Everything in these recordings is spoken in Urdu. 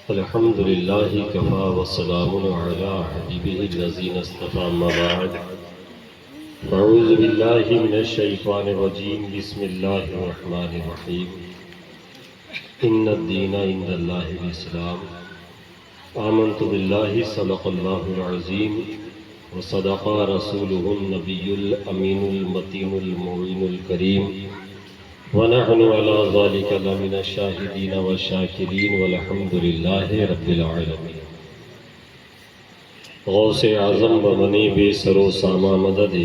الحمد لله كفى والسلام على حبيبه الذين اصطفى أما بعد أعوذ بالله من الشيطان الرجيم بسم الله الرحمن الرحيم إن الدين عند الله الإسلام آمنت بالله صدق الله العظيم وصدق رسوله النبي الأمين المتين المعين الكريم ونحن على ذلك لمن الشاهدين والشاكرين والحمد لله رب العالمين غوث اعظم بمنی بے سرو ساما مدد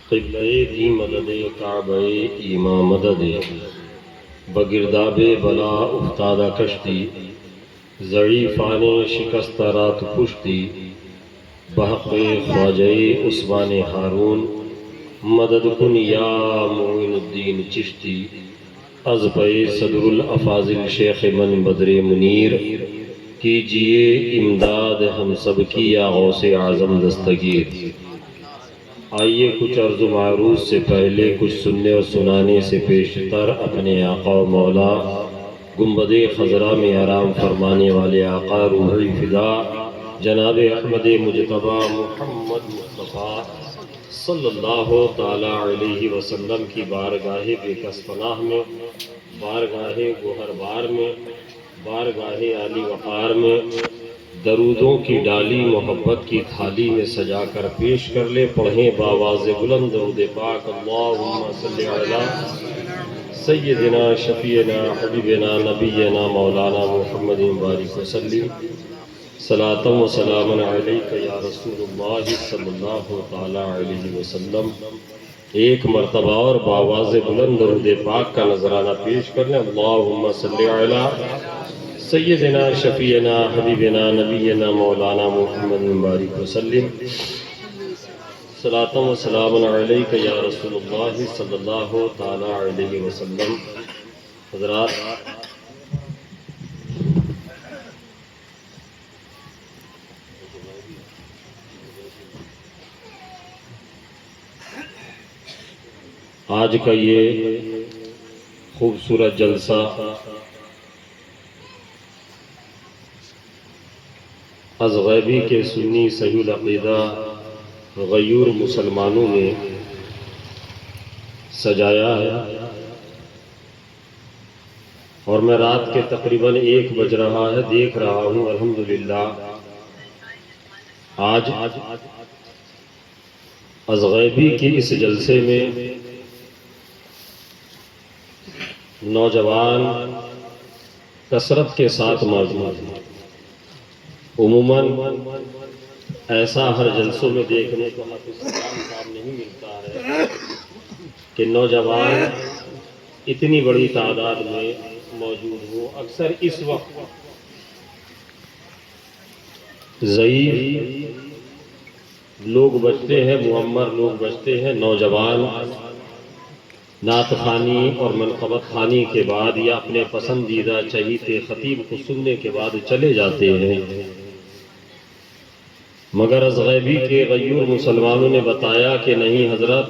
قبلہ دی مدد کعبہ ایما مدد بگرداب بلا افتادہ کشتی ضعیفان شکست رات پشتی بحق خواجہ عثمان ہارون مدد کن یا معین الدین چشتی از پہ صدر الافاضل شیخ من بدر منیر کیجئے امداد ہم سب کی یا غوث اعظم دستگیر۔ آئیے کچھ عرض و معروض سے پہلے کچھ سننے اور سنانے سے پیشتر اپنے آقا و مولا گنبد خضرا میں آرام فرمانے والے آقا روح الفدا جناب احمد مجتبی محمد مصطفیٰ صلی اللہ تعالی علیہ وسلم کی بارگاہ بے کس پناہ میں، بارگاہ گوہر بار میں، بارگاہ عالی وقار میں درودوں کی ڈالی محبت کی تھالی میں سجا کر پیش کر لے۔ پڑھیں باواز بلند درود پاک اللہم صلی علی سیدنا شفیعنا حبیبنا نبینا مولانا محمد بارک وسلم صلاۃ و سلام علیک یا رسول اللہ صلی اللہ تعالی علیہ وسلم۔ ایک مرتبہ اور باواز بلند درود پاک کا نذرانہ پیش کر لیں۔ اللہم صلی علی سیدنا شفیعنا حبیبنا نبینا مولانا محمد بارک وسلم صلاۃ و سلام علیک یا رسول اللہ صلی اللہ تعالی علیہ وسلم۔ حضرات، آج کا یہ خوبصورت جلسہ از غیبی کے سنی صحیح العقیدہ غیور مسلمانوں نے سجایا ہے، اور میں رات کے تقریباً 1 بج رہا ہے دیکھ رہا ہوں الحمدللہ آج از غیبی کی اس جلسے میں نوجوان کثرت کے ساتھ موجود ہیں۔ عموماً ایسا ہر جلسوں میں دیکھنے کو حافظ سلام صاحب نہیں ملتا ہے کہ نوجوان اتنی بڑی تعداد میں موجود ہوں۔ اکثر اس وقت ضعیف لوگ بچتے ہیں، معمر لوگ بچتے ہیں، نوجوان نعت خوانی اور منقبت خوانی کے بعد یا اپنے پسندیدہ چہیتے خطیب کو سننے کے بعد چلے جاتے ہیں، مگر از غیبی کے غیور مسلمانوں نے بتایا کہ نہیں حضرت،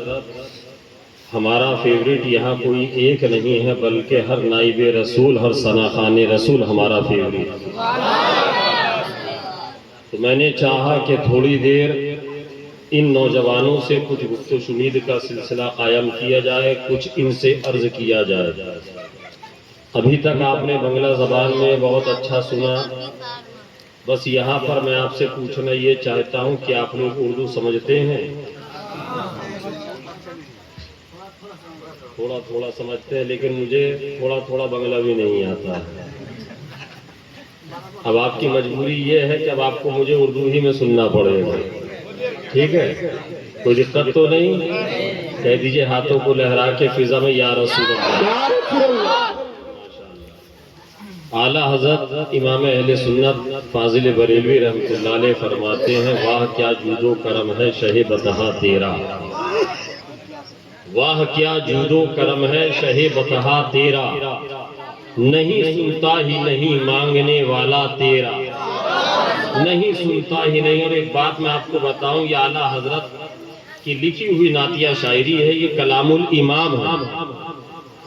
ہمارا فیوریٹ یہاں کوئی ایک نہیں ہے بلکہ ہر نائب رسول، ہر ثناخان رسول ہمارا فیوریٹ۔ تو میں نے چاہا کہ تھوڑی دیر ان نوجوانوں سے کچھ گفت و شنید کا سلسلہ قائم کیا جائے، کچھ ان سے عرض کیا جائے۔ ابھی تک آپ نے بنگلہ زبان میں بہت اچھا سنا، بس یہاں پر میں آپ سے پوچھنا یہ چاہتا ہوں کہ آپ لوگ اردو سمجھتے ہیں؟ تھوڑا تھوڑا سمجھتے ہیں، لیکن مجھے تھوڑا تھوڑا بنگلہ بھی نہیں آتا ہے۔ اب آپ کی مجبوری یہ ہے کہ اب آپ کو مجھے اردو ہی میں سننا پڑے گا، ٹھیک ہے؟ کوئی دقت تو نہیں؟ کہہ دیجئے ہاتھوں کو لہرا کے فضا میں یا رسول اللہ۔ اعلیٰ حضرت امام اہل سنت فاضل بریلوی رحمۃ اللہ علیہ فرماتے ہیں، واہ کیا جود و کرم ہے شہ بطحا تیرا، واہ کیا جود و کرم ہے شہ بطحا تیرا، نہیں سنتا ہی نہیں مانگنے والا تیرا۔ نہیں سنتا ہی نہیں۔ اور ایک بات میں آپ کو بتاؤں، یہ اعلیٰ حضرت کی لکھی ہوئی نعتیہ شاعری ہے، یہ کلام الامام ہے،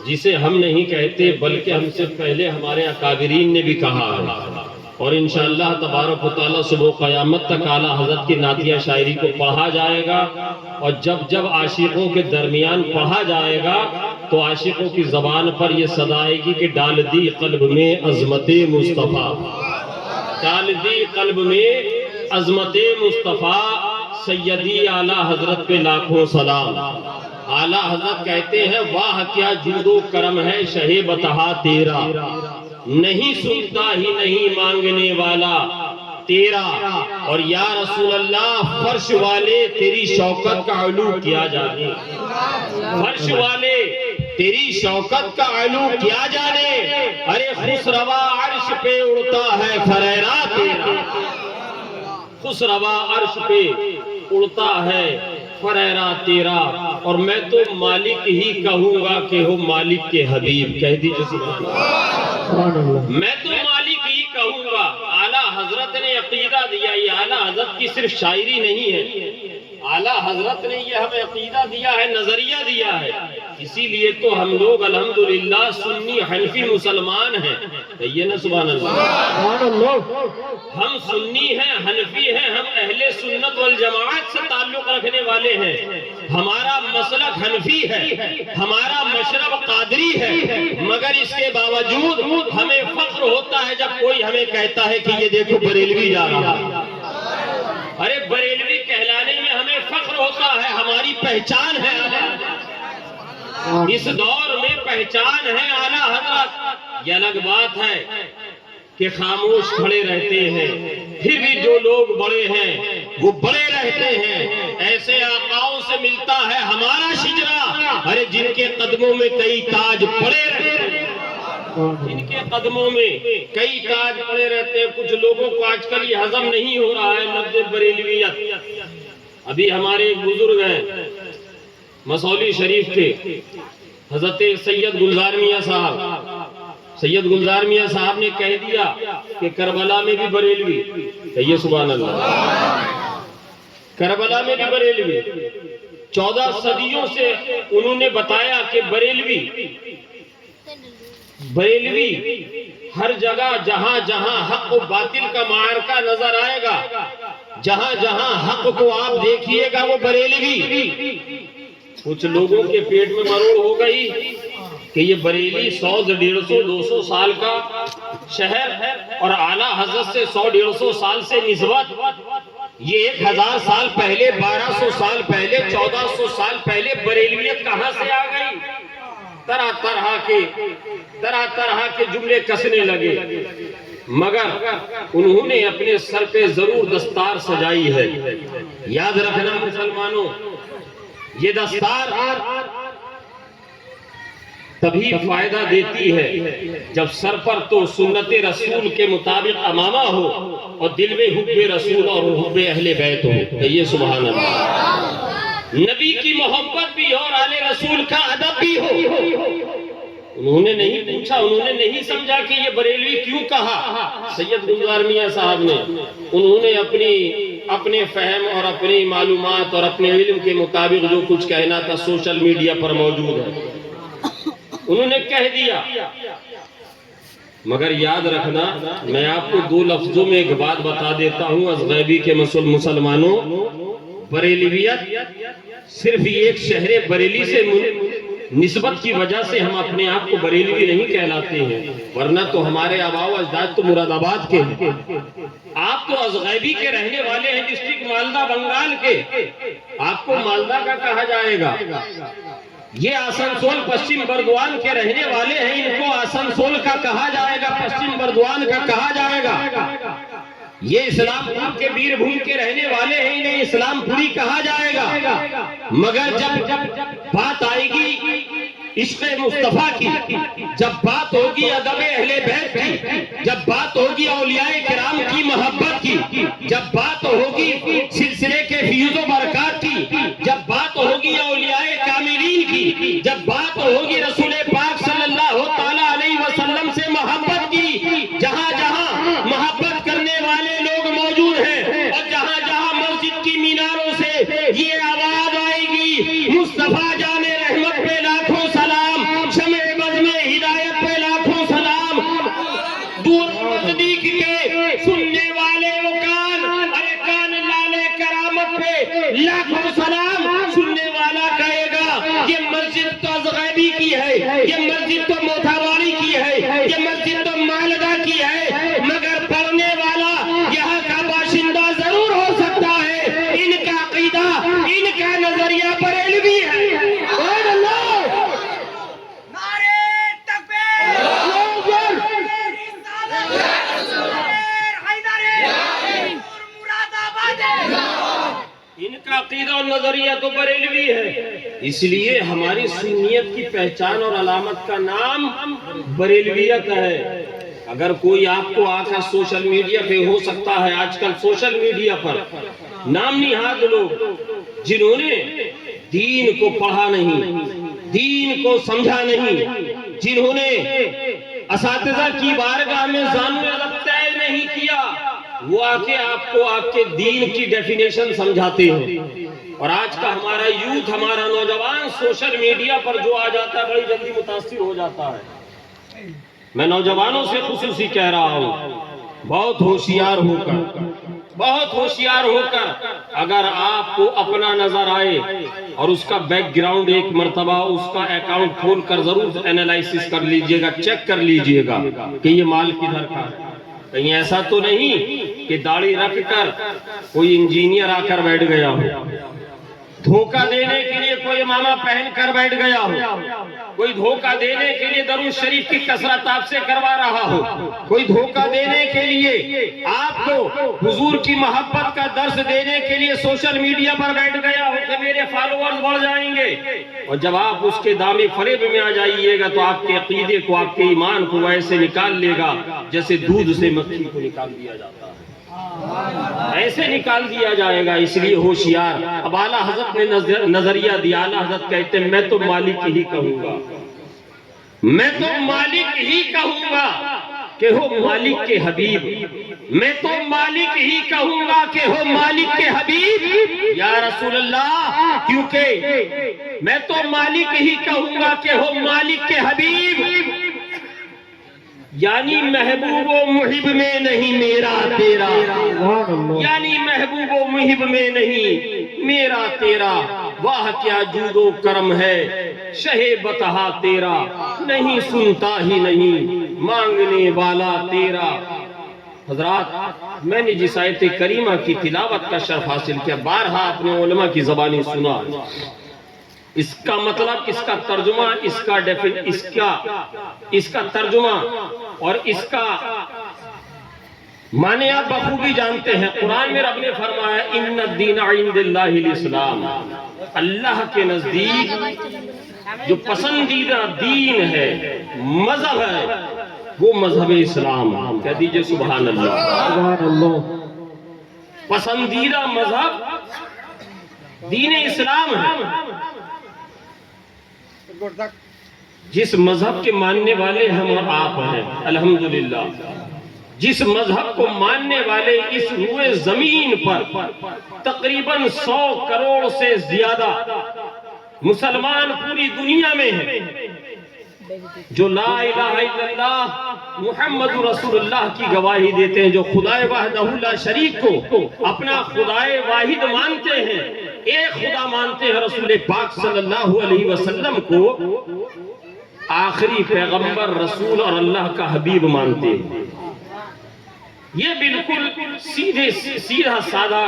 جسے ہم نہیں کہتے بلکہ ہم سے پہلے ہمارے اکابرین نے بھی کہا ہے۔ اور انشاءاللہ تبارک و تعالیٰ صبح قیامت تک اعلیٰ حضرت کی نعتیہ شاعری کو پڑھا جائے گا، اور جب جب عاشقوں کے درمیان پڑھا جائے گا تو عاشقوں کی زبان پر یہ صدا آئے گی کہ ڈال دی قلب میں عظمت مصطفیٰ، ڈال دی قلب میں عظمت مصطفیٰ، سیدی اعلیٰ حضرت پہ لاکھوں سلام۔ اعلیٰ حضرت کہتے ہیں واہ کیا جود و کرم ہے شہ بطحا تیرا، نہیں سنتا ہی نہیں مانگنے والا تیرا، اور یا رسول اللہ فرش والے تیری شوکت کا علو کیا جانے، فرش والے تیری شوکت کا علو کیا جانے، ارے خسروا عرش پہ اڑتا ہے فریرا تیرا، خسروا عرش پہ اڑتا ہے فریرا تیرا، اور میں تو مالک ہی کہوں گا کہ ہو مالک کے حبیب، کہہ دیجئے سبحان اللہ، میں تو مالک ہی کہوں گا۔ اعلیٰ حضرت نے عقیدہ دیا، یہ اعلیٰ حضرت کی صرف شاعری نہیں ہے، اعلیٰ حضرت نے یہ ہمیں عقیدہ دیا ہے، نظریہ دیا ہے، اسی لیے تو ہم لوگ الحمدللہ سنی حنفی مسلمان ہیں، کہیے نا سبحان اللہ، ہم سنی ہیں، حنفی ہیں، ہم اہل سنت والجماعت سے تعلق رکھنے والے ہیں، ہمارا مسلک حنفی ہے، ہمارا مشرب قادری ہے، مگر اس کے باوجود ہمیں فخر ہوتا ہے جب کوئی ہمیں کہتا ہے کہ یہ دیکھو بریلوی جا رہا ہے، ارے بریلوی کہلانے میں ہمیں فخر ہوتا ہے، ہماری پہچان ہے اس دور میں، پہچان ہے اعلیٰ حضرت۔ یہ الگ بات ہے کہ خاموش کھڑے رہتے ہیں، پھر بھی جو لوگ بڑے ہیں وہ بڑے رہتے ہیں، ایسے آقاؤں سے ملتا ہے ہمارا شجرہ، ارے جن کے قدموں میں کئی تاج پڑے رہتے ہیں، جن کے قدموں میں کئی تاج پڑے رہتے ہیں۔ کچھ لوگوں کو آج کل یہ ہضم نہیں ہو رہا ہے لفظ بریلویت۔ ابھی ہمارے ایک بزرگ ہیں مسولی شریف کے، حضرت سید گلزار میاں صاحب، سید گلزار میاں صاحب نے کہہ دیا کہ کربلا میں بھی بریلوی، کہیے سبحان اللہ، کربلا میں بھی بریلوی، 14 صدیوں سے انہوں نے بتایا کہ بریلوی ہر جگہ جہاں جہاں حق و باطل کا معرکہ نظر آئے گا، جہاں جہاں حق کو آپ دیکھیے گا وہ بریلوی۔ کچھ لوگوں کے پیٹ میں مروڑ ہو گئی کہ یہ بریلی 100 150 200 سال کا شہر ہے، اور اعلیٰ حضرت سے 100 150 سال سے نسبت، یہ 1000 سال پہلے، 1200 سال پہلے، 1400 سال پہلے بریلویت کہاں سے آ گئی؟ طرح طرح کے جملے کسنے لگے، مگر انہوں نے اپنے سر پہ ضرور دستار سجائی ہے۔ یاد رکھنا مسلمانوں، یہ دستار تبھی فائدہ دیتی ہے جب سر پر تو سنت رسول کے مطابق امامہ ہو، اور دل میں حب رسول اور حب اہل بیت ہو، یہ سبحان اللہ، نبی کی محبت بھی ہو اور آل رسول کا ادب بھی ہو۔ انہوں نے نہیں پوچھا، انہوں نے نہیں سمجھا کہ یہ بریلوی کیوں کہا، سید گلزار میاں صاحب نے، انہوں نے اپنے فہم اور اپنی معلومات اور اپنے علم کے مطابق جو کچھ کہنا تھا سوشل میڈیا پر موجود ہے انہوں نے کہہ دیا۔ مگر یاد رکھنا، میں آپ کو 2 لفظوں میں ایک بات بتا دیتا ہوں از غیبی کے مسلمانوں، بریلویت صرف ایک شہر بریلی سے نسبت کی وجہ سے ہم اپنے آپ کو بریلوی نہیں کہلاتے ہیں، ورنہ تو ہمارے آباء و اجداد تو مراد آباد کے ہیں، آپ تو ازغیبی کے رہنے والے ہیں، ڈسٹرکٹ مالدہ بنگال کے، آپ کو مالدہ کا کہا جائے گا۔ یہ آسنسول پشچم بردوان کے رہنے والے ہیں، ان کو آسنسول کا کہا جائے گا، پشچم بردوان کا کہا جائے گا۔ یہ اسلام پور کے بیر بھوم کے رہنے والے ہیں، انہیں اسلام پوری کہا جائے گا۔ مگر جب بات آئے گی عشق مصطفیٰ کی، جب بات ہوگی ادب اہل بیت کی، جب بات ہوگی اولیاء کرام کی محبت کی، جب بات ہوگی سلسلے کے فیض و برکات کی، جب بات ہوگی اولیاء کاملین کی، جب بات ہوگی رسول پاک صلی اللہ تعالیٰ علیہ وسلم سے محبت کی، جہاں جہاں محبت کرنے والے لوگ موجود ان کا عقیدہ اور نظریہ تو بریلوی ہے، اس لیے ہماری سنیت کی پہچان اور علامت کا نام بریلویت ہے۔ اگر کوئی آپ کو آ کر سوشل میڈیا پہ، ہو سکتا ہے آج کل سوشل میڈیا پر نام نہاد لوگ جنہوں نے دین کو پڑھا نہیں، دین کو سمجھا نہیں، جنہوں نے اساتذہ کی بارگاہ میں زانو ادب طے نہیں کیا، وہ آ کے آپ کو آپ کے دین کی ڈیفینیشن سمجھاتے ہیں۔ اور آج کا ہمارا یوتھ، ہمارا نوجوان سوشل میڈیا پر جو آ جاتا ہے بڑی جلدی متاثر ہو جاتا ہے۔ میں نوجوانوں سے خصوصی کہہ رہا ہوں، بہت ہوشیار ہو کر، بہت ہوشیار ہو کر اگر آپ کو اپنا نظر آئے اور اس کا بیک گراؤنڈ ایک مرتبہ اس کا اکاؤنٹ کھول کر ضرور انالائسس کر لیجئے گا، چیک کر لیجئے گا کہ یہ مال کدھر کا ہے۔ کہیں ایسا تو نہیں کہ داڑھی رکھ کر کوئی انجینئر آ کر بیٹھ گیا ہو، دھوکہ دینے کے لیے کوئی امامہ پہن کر بیٹھ گیا ہو، کوئی دھوکہ دینے کے لیے درود شریف کی کثرت آپ سے کروا رہا ہو، کوئی دھوکہ دینے کے لیے آپ کو حضور کی محبت کا درس دینے کے لیے سوشل میڈیا پر بیٹھ گیا ہو کہ میرے فالوورز بڑھ جائیں گے، اور جب آپ اس کے دامِ فریب میں آ جائیے گا تو آپ کے عقیدے کو، آپ کے ایمان کو ایسے نکال لے گا جیسے دودھ سے مکھی کو نکال دیا جاتا ہے، ایسے نکال دیا جائے گا۔ اس لیے ہوشیار۔ اب اعلیٰ حضرت نے نظریہ دیا، اعلیٰ حضرت کہتے ہیں میں تو مالک ہی کہوں گا، میں تو مالک ہی کہوں گا کہ ہو مالک کے حبیب، میں تو مالک ہی کہوں گا کہ ہو مالک کے حبیب یا رسول اللہ، کیونکہ میں تو مالک ہی کہوں گا کہ ہو مالک کے حبیب، یعنی محبوب و محب میں نہیں میرا تیرا، یعنی محبوب و محب میں نہیں میرا تیرا، واہ کیا جود و کرم ہے شہ بتہا تیرا، نہیں سنتا ہی نہیں مانگنے والا تیرا۔ حضرات، میں نے جس آیت کریمہ کی تلاوت کا شرف حاصل کیا، بارہا اپنے علماء کی زبانی سنا، اس کا مطلب، اس کا ترجمہ، اس کا ترجمہ اور اس کا معنی آپ بخوبی جانتے ہیں۔ قرآن میں رب نے فرمایا ان الدین عند اللہ الاسلام، اللہ کے نزدیک جو پسندیدہ دین ہے، مذہب ہے، وہ مذہب اسلام۔ کہہ دیجئے سبحان اللہ، سبحان اللہ۔ پسندیدہ مذہب دین اسلام ہے، جس مذہب کے ماننے والے ہم اور آپ ہیں الحمدللہ، جس مذہب کو ماننے والے اس روئے زمین پر تقریباً 100 کروڑ سے زیادہ مسلمان پوری دنیا میں ہیں، جو لا الہ الا اللہ محمد رسول اللہ کی گواہی دیتے ہیں، جو خدائے وحدہ لا شریک کو اپنا خدائے واحد مانتے ہیں، ایک خدا مانتے ہیں، رسول پاک صلی اللہ علیہ وسلم کو آخری پیغمبر، رسول اور اللہ کا حبیب مانتے ہیں۔ یہ بالکل سیدھا سادہ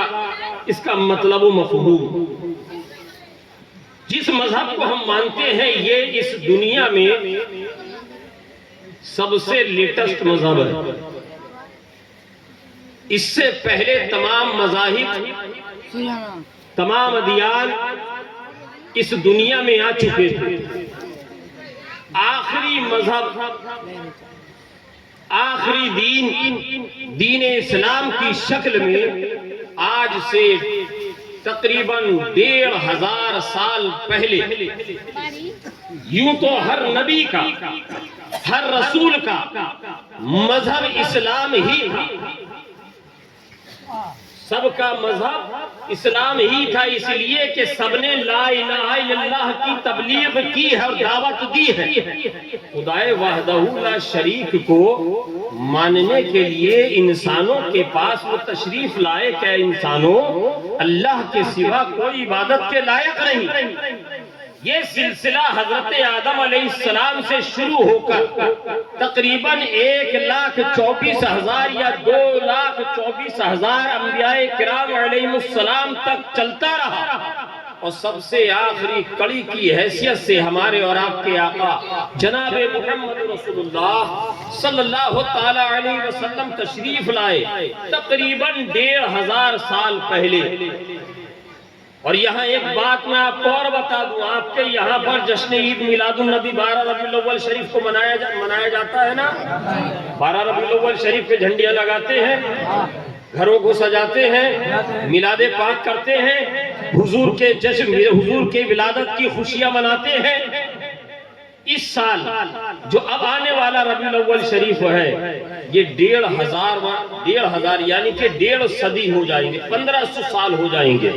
اس کا مطلب و مفہوم۔ جس مذہب کو ہم مانتے ہیں یہ اس دنیا میں سب سے لیٹسٹ مذہب ہے۔ اس سے پہلے تمام مذاہب، تمام ادیان اس دنیا میں آ چکے تھے۔ آخری مذہب، آخری دین اسلام کی شکل میں آج سے تقریباً 1500 سال پہلے، یوں تو ہر نبی کا، ہر رسول کا مذہب اسلام ہی تھا، سب کا مذہب اسلام ہی تھا، اس لیے کہ سب نے لا الہ الا اللہ کی تبلیغ کی ہے اور دعوت دی ہے۔ خدائے وحدہ لا شریک کو ماننے کے لیے انسانوں کے پاس وہ تشریف لائے کہ انسانوں، اللہ کے سوا کوئی عبادت کے لائق نہیں۔ یہ سلسلہ حضرت آدم علیہ السلام سے شروع ہو کر تقریباً 1,24,000 یا 2,24,000 انبیاء کرام علیہ السلام تک چلتا رہا، اور سب سے آخری کڑی کی حیثیت سے ہمارے اور آپ کے آقا جناب محمد رسول اللہ صلی اللہ تعالی علیہ وسلم تشریف لائے تقریباً 1,500 سال پہلے۔ اور یہاں ایک بات میں آپ کو اور بتا دوں، آپ کے یہاں پر جشن عید میلاد النبی 12 ربیع الاول شریف کو منایا جاتا ہے نا؟ 12 ربیع الاول شریف پہ جھنڈیاں لگاتے ہیں، گھروں کو سجاتے ہیں، میلاد پاک کرتے ہیں، حضور کے جشن، حضور کے ولادت کی خوشیاں مناتے ہیں۔ اس سال جو اب آنے والا ربیع الاول شریف ہے، یہ 1500 یعنی کہ 1.5 صدی ہو جائیں گے، 1500 سال ہو جائیں گے۔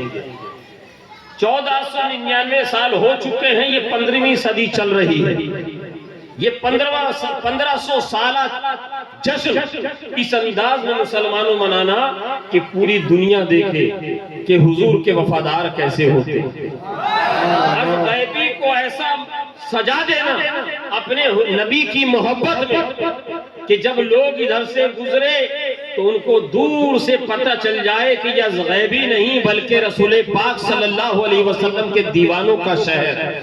1499 سال ہو چکے ہیں، یہ 15ویں صدی چل رہی ہے۔ یہ 1500 سالہ جشن اس انداز میں مسلمانوں منانا کہ پوری دنیا دیکھے کہ حضور کے وفادار کیسے ہوتے ہیں۔ غیبی کو ایسا سجا دینا اپنے نبی کی محبت میں کہ جب لوگ ادھر سے گزرے تو ان کو دور سے پتہ چل جائے کہ یہ غیبی نہیں بلکہ رسول پاک صلی اللہ علیہ وسلم کے دیوانوں کا شہر ہے،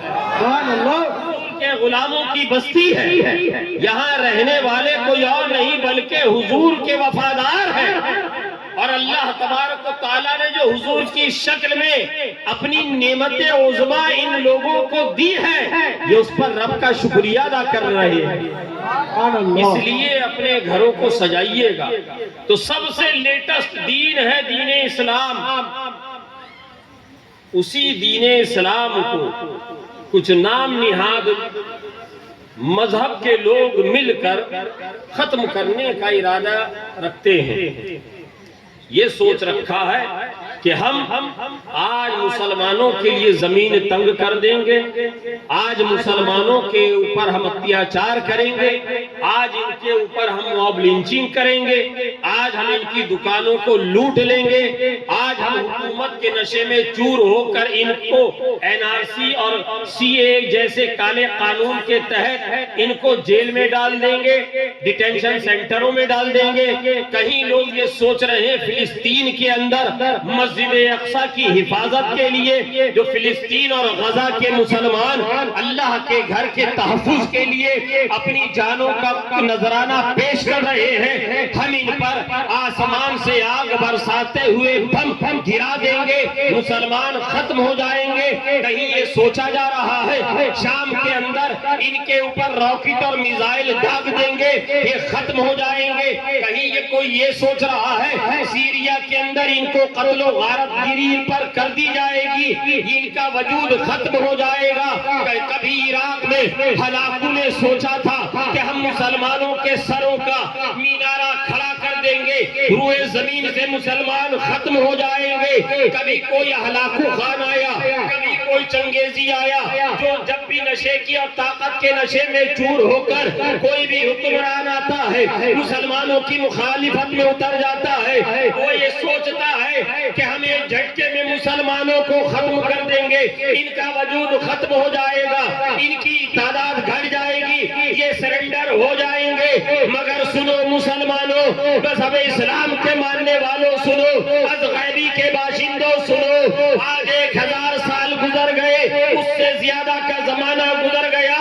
کے غلاموں کی بستی ہے، یہاں رہنے والے کوئی اور نہیں بلکہ حضور کے وفادار ہیں۔ اور اللہ تبارک و تعالیٰ نے جو حضور کی شکل میں اپنی نعمت عظمیٰ ان لوگوں کو دی ہے، یہ اس پر رب کا شکریہ ادا کر رہے ہیں۔ اس لیے اپنے گھروں کو سجائیے گا۔ تو سب سے لیٹسٹ دین ہے دین اسلام۔ اسی دین اسلام کو کچھ نام نہاد مذہب کے لوگ مل کر ختم کرنے کا ارادہ رکھتے ہیں۔ یہ سوچ رکھا ہے کہ ہم آج مسلمانوں کے لیے زمین تنگ کر دیں گے، آج مسلمانوں کے اوپر ہم اتیاچار کریں گے، آج ان کے اوپر ہم موب لنچنگ کریں گے، آج ہم ان کی دکانوں کو لوٹ لیں گے، آج ہم حکومت کے نشے میں چور ہو کر ان کو NRC اور CA جیسے کالے قانون کے تحت ان کو جیل میں ڈال دیں گے، ڈیٹینشن سینٹروں میں ڈال دیں گے۔ کہیں لوگ یہ سوچ رہے ہیں فلسطین کے اندر مسجد اقصی کی حفاظت کے لیے جو فلسطین اور غزہ کے مسلمان اللہ کے گھر کے تحفظ کے لیے اپنی جانوں کا نذرانہ پیش کر رہے ہیں، ہم ان پر آسمان سے آگ برساتے ہوئے بم گرا دیں گے، مسلمان ختم ہو جائیں گے۔ کہیں یہ سوچا جا رہا ہے شام کے اندر ان کے اوپر راکٹ اور میزائل داغ دیں گے، یہ ختم ہو جائیں گے۔ کہیں یہ کوئی یہ سوچ رہا ہے سیریا کے اندر ان کو قتل و غارت گری پر کر دی جائے گی، ان کا وجود ختم ہو جائے گا۔ کبھی عراق میں ہلاکو نے سوچا تھا کہ ہم مسلمانوں کے سروں کا مینارہ کھڑا کر دیں گے، روئے زمین سے مسلمان ختم ہو جائیں گے۔ کبھی کوئی ہلاکو خان آیا، کبھی کوئی چنگیزی آیا جو جب بھی نشے کی اور طاقت کے نشے میں چور ہو کر کوئی بھی حکمران آتا ہے مسلمانوں کی مخالفت میں اتر جاتا ہے، وہ یہ سوچتا ہے کہ ہم ایک جھٹکے میں مسلمانوں کو ختم کر دیں گے، ان کا وجود ختم ہو جائے گا، ان کی تعداد گھٹ جائے گی، یہ سرنڈر ہو جائیں گے۔ مگر سنو مسلمانوں، مذہب اسلام کے ماننے والوں سنو، از غیبی کے باشندوں سنو، آج 1000 سال گزر گئے، اس سے زیادہ کا زمانہ گزر گیا،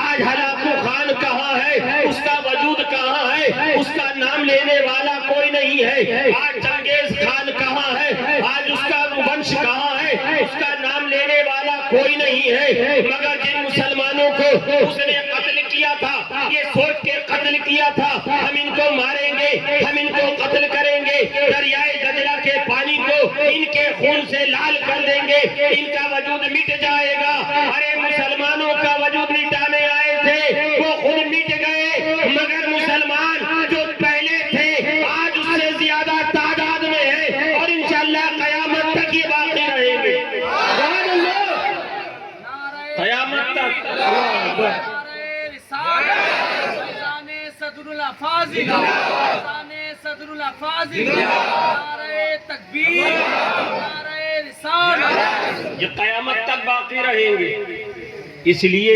آج ہلاکو خان کہاں ہے، اس کا وجود کہاں ہے، اس کا نام لینے والا کوئی نہیں ہے۔ آج چنگیز خان کہاں ہے، آج اس کا ونش کہاں ہے، اس کا نام لینے والا کوئی نہیں ہے۔ مگر جن مسلمانوں کو اس نے قتل کیا تھا، یہ سوچ کے قتل کیا تھا ہم ان کو ماریں گے، ہم ان کو قتل کریں گے، دریائے دجلہ کے پانی کو ان کے خون سے لال کر دیں گے، ان کا وجود مٹ جائے گا۔ ارے مسلمانوں کا وجود مٹانے آئے تھے، وہ خود مٹ گئے، مگر مسلمان جو پہلے تھے آج اس سے زیادہ تعداد میں ہے، اور انشاءاللہ قیامت تک یہ باقی رہیں گے، قیامت تک۔ صدر الافاضل، صدر الافاضل، نعرہ تکبیر، نعرہ رسالت، یہ قیامت تک باقی رہیں گے۔ اس لیے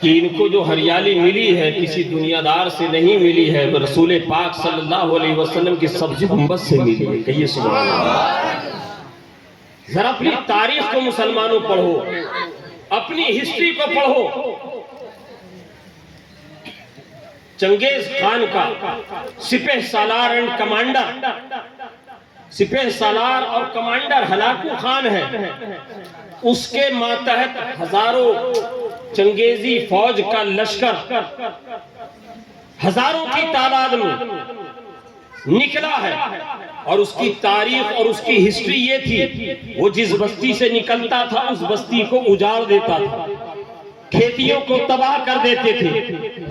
کہ ان کو جو ہریالی ملی ہے کسی دنیا دار سے نہیں ملی ہے، رسول پاک صلی اللہ علیہ وسلم کی سبز گنبد سے ملی ہے۔ کہیے سبحان اللہ۔ ذرا اپنی تاریخ کو مسلمانوں پڑھو، اپنی ہسٹری کو پڑھو۔ چنگیز خان کا سپہ سالار اینڈ کمانڈر سپہ سالار اور کمانڈر ہلاکو خان ہے، اس کے ماتحت ہزاروں چنگیزی فوج کا لشکر ہزاروں کی تعداد میں نکلا ہے، اور اس کی تاریخ اور اس کی ہسٹری یہ تھی، وہ جس بستی سے نکلتا تھا اس بستی کو اجاڑ دیتا تھا، کھیتیوں کو تباہ کر دیتے تھے،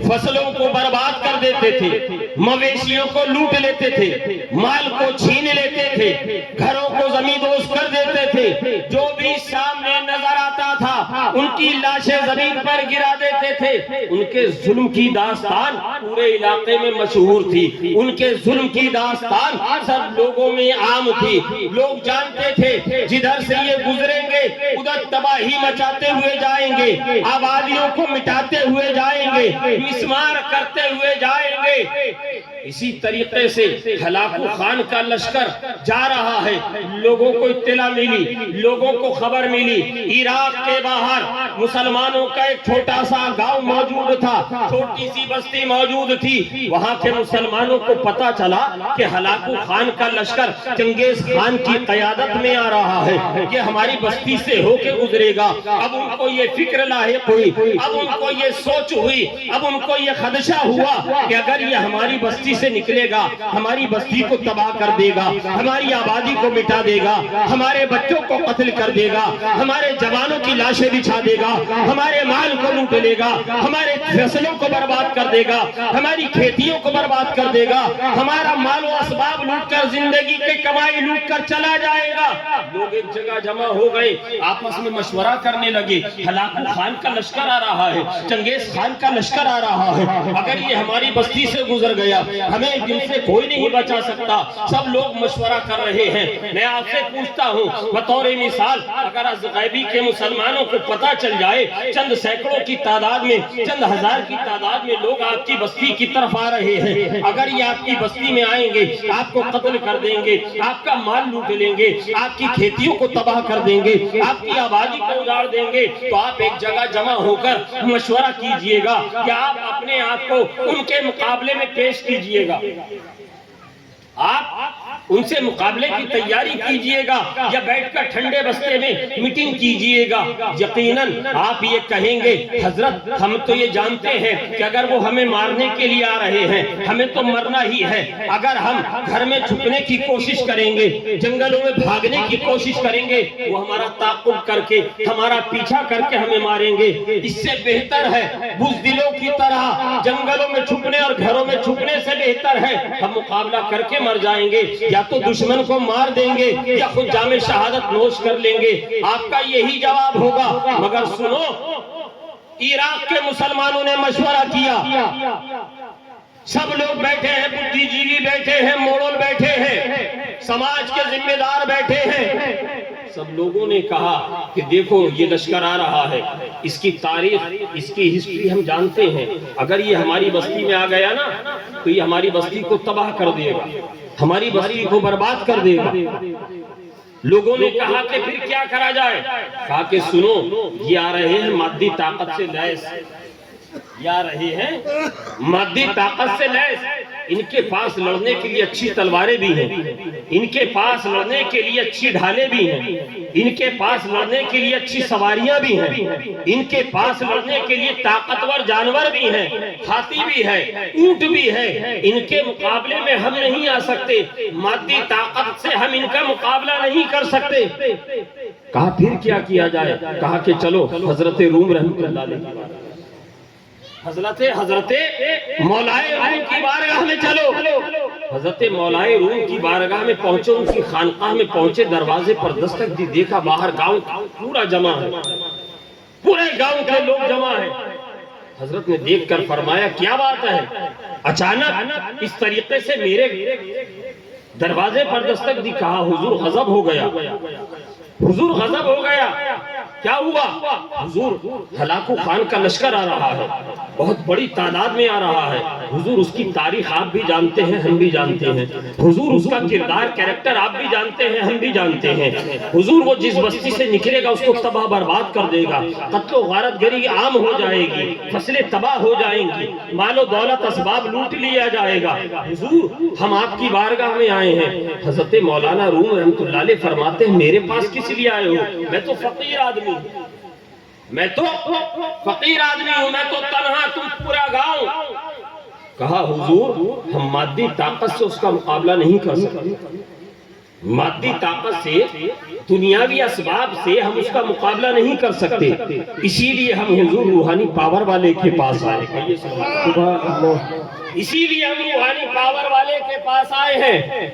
فصلوں کو برباد کر دیتے تھے، مویشیوں کو لوٹ لیتے تھے، مال کو چھین لیتے تھے، گھروں کو زمیندوز کر دیتے تھے، جو بھی سامنے نظر آتا تھا ان کی لاشیں زمین پر گرا دیتے تھے۔ ان کے ظلم کی داستان پورے علاقے میں مشہور تھی، ان کے ظلم کی داستان سب لوگوں میں عام تھی، لوگ جانتے تھے جدھر سے یہ گزریں گے ادھر تباہی مچاتے ہوئے جائیں گے، آبادیوں کو مٹاتے ہوئے جائیں گے، مسمار کرتے ہوئے جائیں گے۔ اسی طریقے سے ہلاکو خان کا لشکر جا رہا ہے، لوگوں کو اطلاع ملی، لوگوں کو خبر ملی، عراق کے باہر مسلمانوں کا ایک چھوٹا سا گاؤں موجود تھا، چھوٹی سی بستی موجود تھی، وہاں کے مسلمانوں کو پتا چلا کہ ہلاکو خان کا لشکر چنگیز خان کی قیادت میں آ رہا ہے، یہ ہماری بستی سے ہو کے گزرے گا۔ اب ان کو یہ فکر لاحق ہوئی، اب ان کو یہ سوچ ہوئی، اب ان کو یہ خدشہ ہوا کہ اگر یہ ہماری بستی سے نکلے گا ہماری بستی کو تباہ کر دے گا، ہماری آبادی کو مٹا دے گا، ہمارے بچوں کو قتل کر دے گا، ہمارے جوانوں کی لاشیں بچھا دے گا، ہمارے مال کو لوٹ لے گا، ہمارے فصلوں کو برباد کر دے گا، ہماری کھیتیوں کو برباد کر دے گا، ہمارا مال و اسباب لوٹ کر زندگی کے کمائی لوٹ کر چلا جائے گا۔ لوگ ایک جگہ جمع ہو گئے، آپس میں مشورہ کرنے لگے، ہلاکو خان کا لشکر آ رہا ہے، چنگیز خان کا لشکر آ رہا ہے، اگر یہ ہماری بستی سے گزر گیا ہمیں دل سے کوئی نہیں بچا سکتا۔ سب لوگ مشورہ کر رہے ہیں، میں آپ سے پوچھتا ہوں بطور مثال، اگر از غیبی کے مسلمانوں کو پتا چل جائے چند سینکڑوں کی تعداد میں، چند ہزار کی تعداد میں لوگ آپ کی بستی کی طرف آ رہے ہیں، اگر یہ آپ کی بستی میں آئیں گے آپ کو قتل کر دیں گے، آپ کا مال لوٹ لیں گے، آپ کی کھیتیوں کو تباہ کر دیں گے، آپ کی آبادی کو اجاڑ دیں گے، تو آپ ایک جگہ جمع ہو کر مشورہ کیجئے گا کہ آپ اپنے آپ کو ان کے مقابلے میں پیش کیجئے گا، آپ ان سے مقابلے کی تیاری کیجئے گا، یا بیٹھ کر ٹھنڈے بستے میں میٹنگ کیجئے گا؟ یقیناً آپ یہ کہیں گے حضرت ہم تو یہ جانتے ہیں کہ اگر وہ ہمیں مارنے کے لیے آ رہے ہیں ہمیں تو مرنا ہی ہے، اگر ہم گھر میں چھپنے کی کوشش کریں گے، جنگلوں میں بھاگنے کی کوشش کریں گے، وہ ہمارا تعاقب کر کے ہمارا پیچھا کر کے ہمیں ماریں گے، اس سے بہتر ہے بزدلوں کی طرح جنگلوں میں چھپنے اور گھروں میں چھپنے سے بہتر ہے ہم مقابلہ کر کے مر جائیں گے، یا تو دشمن کو مار دیں گے یا خود جام شہادت نوش کر لیں گے۔ آپ کا یہی جواب ہوگا، مگر سنو عراق کے مسلمانوں نے مشورہ کیا، سب لوگ بیٹھے ہیں، بدھی جیوی بیٹھے ہیں، موڑل بیٹھے ہیں، سماج کے ذمہ دار بیٹھے ہیں، سب لوگوں نے کہا کہ دیکھو یہ لشکر آ رہا ہے، اس کی تاریخ اس کی ہسٹری ہم جانتے ہیں، اگر یہ ہماری بستی میں آ گیا نا تو یہ ہماری بستی کو تباہ کر دے گا، ہماری بستی کو برباد کر دے گا۔ لوگوں نے کہا کہ پھر کیا کرا جائے؟ کہا کہ سنو یہ آ رہے ہیں مادی طاقت سے لیس، یہ آ رہے ہیں مادی طاقت سے لیس، ان کے پاس لڑنے کے لیے اچھی تلواریں بھی ہیں، ان کے پاس لڑنے کے لیے اچھی ڈھالیں بھی ہیں، ان کے پاس لڑنے کے لیے اچھی سواریاں بھی ہیں، ان کے پاس لڑنے کے لیے طاقتور جانور بھی ہیں، ہاتھی بھی ہے، اونٹ بھی ہے، ان کے مقابلے میں ہم نہیں آ سکتے، مادی طاقت سے ہم ان کا مقابلہ نہیں کر سکتے۔ کہا پھر کیا کیا جائے؟ کہا کہ چلو حضرت روم رحمۃ اللہ علیہ حضرت مولائے روم کی بارگاہ میں چلو۔ حضرت مولائے روم کی بارگاہ میں پہنچے، ان کی خانقاہ میں پہنچے، دروازے پر دستک دی، دیکھا باہر گاؤں پورا جمع ہے، پورے گاؤں کے لوگ جمع ہیں۔ حضرت نے دیکھ کر فرمایا کیا بات ہے؟ اچانک اس طریقے سے میرے دروازے پر دستک دی۔ کہا حضور غضب ہو گیا، حضور غضب ہو گیا، کیا ہوا؟ حضور ہلاکو خان کا لشکر آ رہا ہے، بہت بڑی تعداد میں آ رہا ہے، حضور اس کی تاریخ آپ بھی جانتے ہیں ہم بھی جانتے ہیں، حضور اس کا کردار کریکٹر آپ بھی جانتے ہیں ہم بھی جانتے ہیں، حضور وہ جس بستی سے نکلے گا اس کو تباہ برباد کر دے گا، قتل و غارت گری عام ہو جائے گی، فصلیں تباہ ہو جائیں گی، مال و دولت اسباب لوٹ لیا جائے گا، حضور ہم آپ کی بارگاہ میں آئے آئے ہیں؟ حضرت مولانا روم رحمۃ اللہ علیہ فرماتے ہیں میرے پاس کس لیے آئے ہو؟ میں تو فقیر آدمی ہوں، میں تو فقیر آدمی ہوں، میں تو تنہا، تم پورا گاؤں۔ کہا حضور ہم مادی طاقت سے اس کا مقابلہ نہیں کر سکتے، مادی طاقت سے، دنیاوی اسباب سے ہم اس کا مقابلہ نہیں کر سکتے، اسی لیے ہم حضور روحانی پاور والے کے پاس آئے۔ اسی لیے ہم روحانی پاور والے کے پاس آئے ہیں،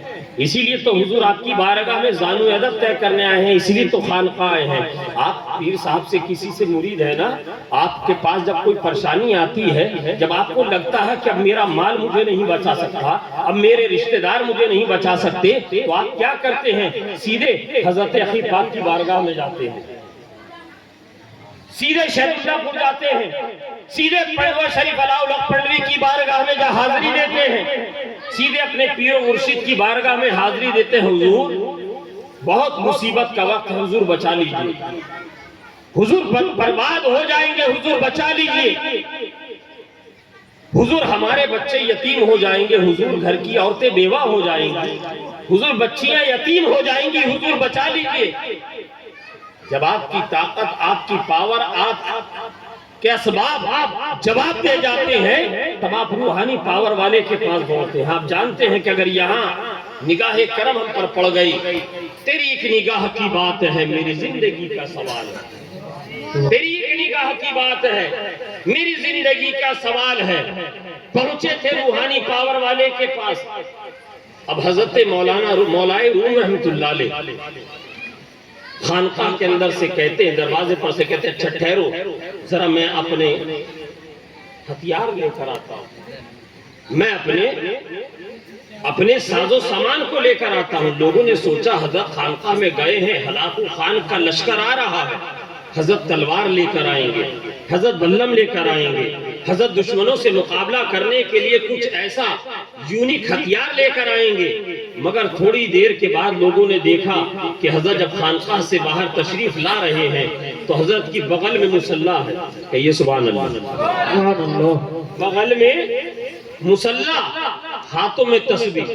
اسی لیے تو حضور آپ کی بارگاہ میں زانو ادب طے کرنے آئے ہیں، اسی لیے تو خانقاہ آئے ہیں۔ آپ پیر صاحب سے کسی سے مرید ہے نا، آپ کے پاس جب کوئی پریشانی آتی ہے، جب آپ کو لگتا ہے کہ اب میرا مال مجھے نہیں بچا سکتا، اب میرے رشتہ دار مجھے نہیں بچا سکتے، تو آپ کیا کرتے ہیں؟ سیدھے حضرت اخی پاک کی بارگاہ میں جاتے ہیں، سیدھے شریف اللہ پور جاتے ہیں، سیدھے پنڈوا شریف علاؤ پنڈوی کی بارگاہ میں جا حاضری دیتے ہیں، سیدھے اپنے پیر و مرشد کی بارگاہ میں حاضری دیتے ہیں۔ حضور بہت مصیبت کا وقت، حضور بچا لیجئے، حضور برباد ہو جائیں گے، حضور بچا لیجئے، حضور ہمارے بچے یتیم ہو جائیں گے، حضور گھر کی عورتیں بیوہ ہو جائیں گی، حضور بچیاں یتیم ہو جائیں گی، حضور بچا لیجئے۔ جب آپ کی طاقت، آپ کی پاور، آپ کے اسباب جواب دے جاتے ہیں، تب آپ روحانی پاور والے کے پاس دوڑتے ہیں۔ آپ جانتے ہیں کہ اگر یہاں نگاہ کرم ہم پر پڑ گئی، تیری ایک نگاہ کی بات ہے میری زندگی کا سوال ہے، تیری ایک نگاہ کی بات ہے میری زندگی کا سوال ہے۔ پہنچے تھے روحانی پاور والے کے پاس۔ اب حضرت مولائے روم رحمۃ اللہ علیہ خانقاہ کے اندر سے کہتے ہیں، دروازے پر سے کہتے ہیں اچھا ٹھہرو ذرا میں اپنے ہتھیار لے کر آتا ہوں، میں اپنے ساز و سامان کو لے کر آتا ہوں۔ لوگوں نے سوچا حضرت خانقاہ میں گئے ہیں، ہلاکو خان کا لشکر آ رہا ہے، حضرت تلوار لے کر آئیں گے، حضرت بلم لے کر آئیں گے، حضرت دشمنوں سے مقابلہ کرنے کے لیے کچھ ایسا یونیک ہتھیار لے کر آئیں گے۔ مگر تھوڑی دیر کے بعد لوگوں نے دیکھا کہ حضرت جب خانقاہ سے باہر تشریف لا رہے ہیں تو حضرت کی بغل میں مسلح ہے، کہیے سبحان اللہ، بغل میں مسلح، ہاتھوں میں تسبیح،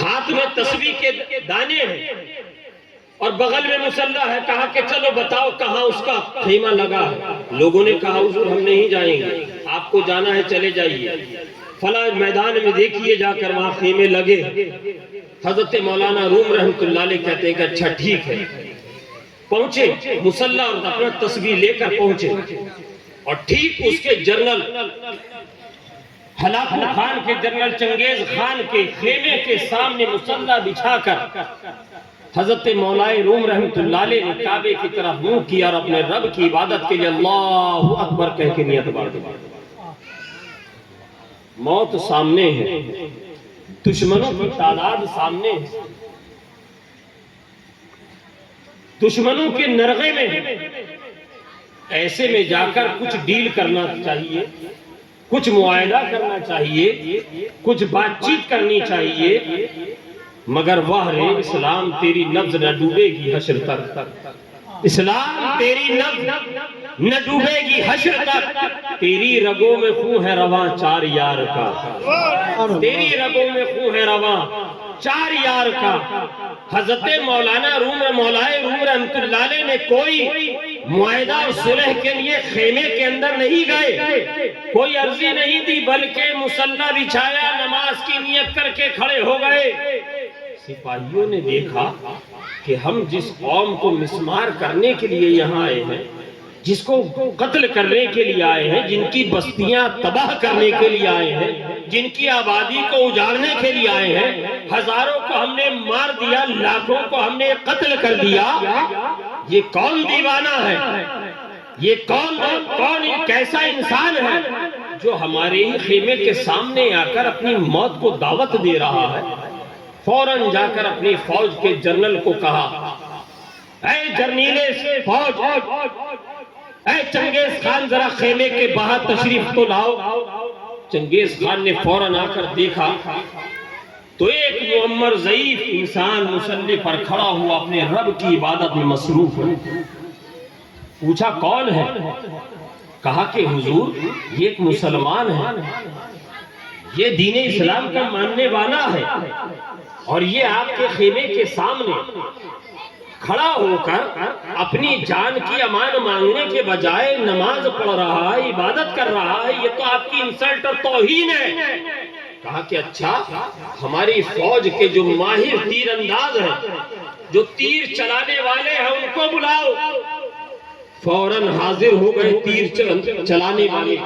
ہاتھ میں تسبیح کے دانے ہیں اور بغل میں مسلح ہے۔ کہا کہ چلو بتاؤ کہاں اس کا خیمہ لگا ہے؟ لوگوں نے کہا حضور ہم نہیں جائیں گے، آپ کو جانا ہے چلے جائیے، فلاں میدان میں دیکھیے جا کر وہاں خیمے لگے۔ حضرت مولانا روم رحمۃ اللہ علیہ کہتے ہیں کہ اچھا ٹھیک ہے۔ پہنچے مسلح اور اپنا تسبیح لے کر پہنچے، اور ٹھیک اس کے جنرل ہلاکو خان کے، جنرل چنگیز خان کے خیمے کے سامنے مسلح بچھا کر حضرت مولائے روم رحمۃ اللہ علیہ نے کعبے کی طرف منہ کیا اور اپنے رب کی عبادت کے لیے اللہ اکبر کہہ کے نیت باندھ دی۔ موت سامنے ہے، دشمنوں کی تعداد سامنے ہے، دشمنوں کے نرغے میں ہے، ایسے میں جا کر کچھ ڈیل کرنا چاہیے، کچھ معاہدہ کرنا چاہیے، کچھ بات چیت کرنی چاہیے، مگر واہ رے اسلام تیری نبض نہ ڈوبے گی حشر تک، اسلام تیری نبض نہ ڈوبے گی حشر تک، تیری رگوں میں خون ہے رواں چار یار کا، تیری رگوں میں خون ہے رواں چار یار کا۔ حضرت مولانا مولائے روم رحمۃ اللہ علیہ نے کوئی معاہدہ اور صلح کے لیے خیمے کے اندر نہیں گئے، کوئی عرضی نہیں دی، بلکہ مسلح بچھایا، نماز کی نیت کر کے کھڑے ہو گئے۔ سپاہیوں نے دیکھا کہ ہم جس قوم کو مسمار کرنے کے لیے یہاں آئے ہیں، جس کو قتل کرنے کے لیے آئے ہیں، جن کی بستیاں تباہ کرنے کے لیے آئے ہیں، جن کی آبادی کو اجاڑنے کے لیے آئے ہیں، ہزاروں کو ہم نے مار دیا، لاکھوں کو ہم نے قتل کر دیا، یہ کون دیوانہ ہے؟ یہ کون کیسا انسان ہے جو ہمارے ہی خیمے کے سامنے آ کر اپنی موت کو دعوت دے رہا ہے؟ فوراً جا کر اپنی فوج کے جنرل کو کہا، اے جرنیل فوج، اے چنگیز خان ذرا خیمے کے باہر تشریف تو لاؤ۔ چنگیز خان نے فوراً آ کر دیکھا تو ایک معمر ضعیف انسان مسلح پر کھڑا ہوا اپنے رب کی عبادت میں مصروف ہے۔ پوچھا کون ہے؟ کہا کہ حضور یہ ایک مسلمان ہے، یہ دین اسلام کا ماننے والا ہے اور یہ آپ کے خیمے کے سامنے کھڑا ہو کر اپنی جان کی امان مانگنے کے بجائے نماز پڑھ رہا ہے، عبادت کر رہا ہے، یہ تو آپ کی انسلٹ اور توہین ہے۔ کہا کہ اچھا ہماری فوج کے جو ماہر تیر انداز ہیں، جو تیر چلانے والے ہیں، ان کو بلاؤ۔ فوراً حاضر ہو گئے تیر چلانے والے،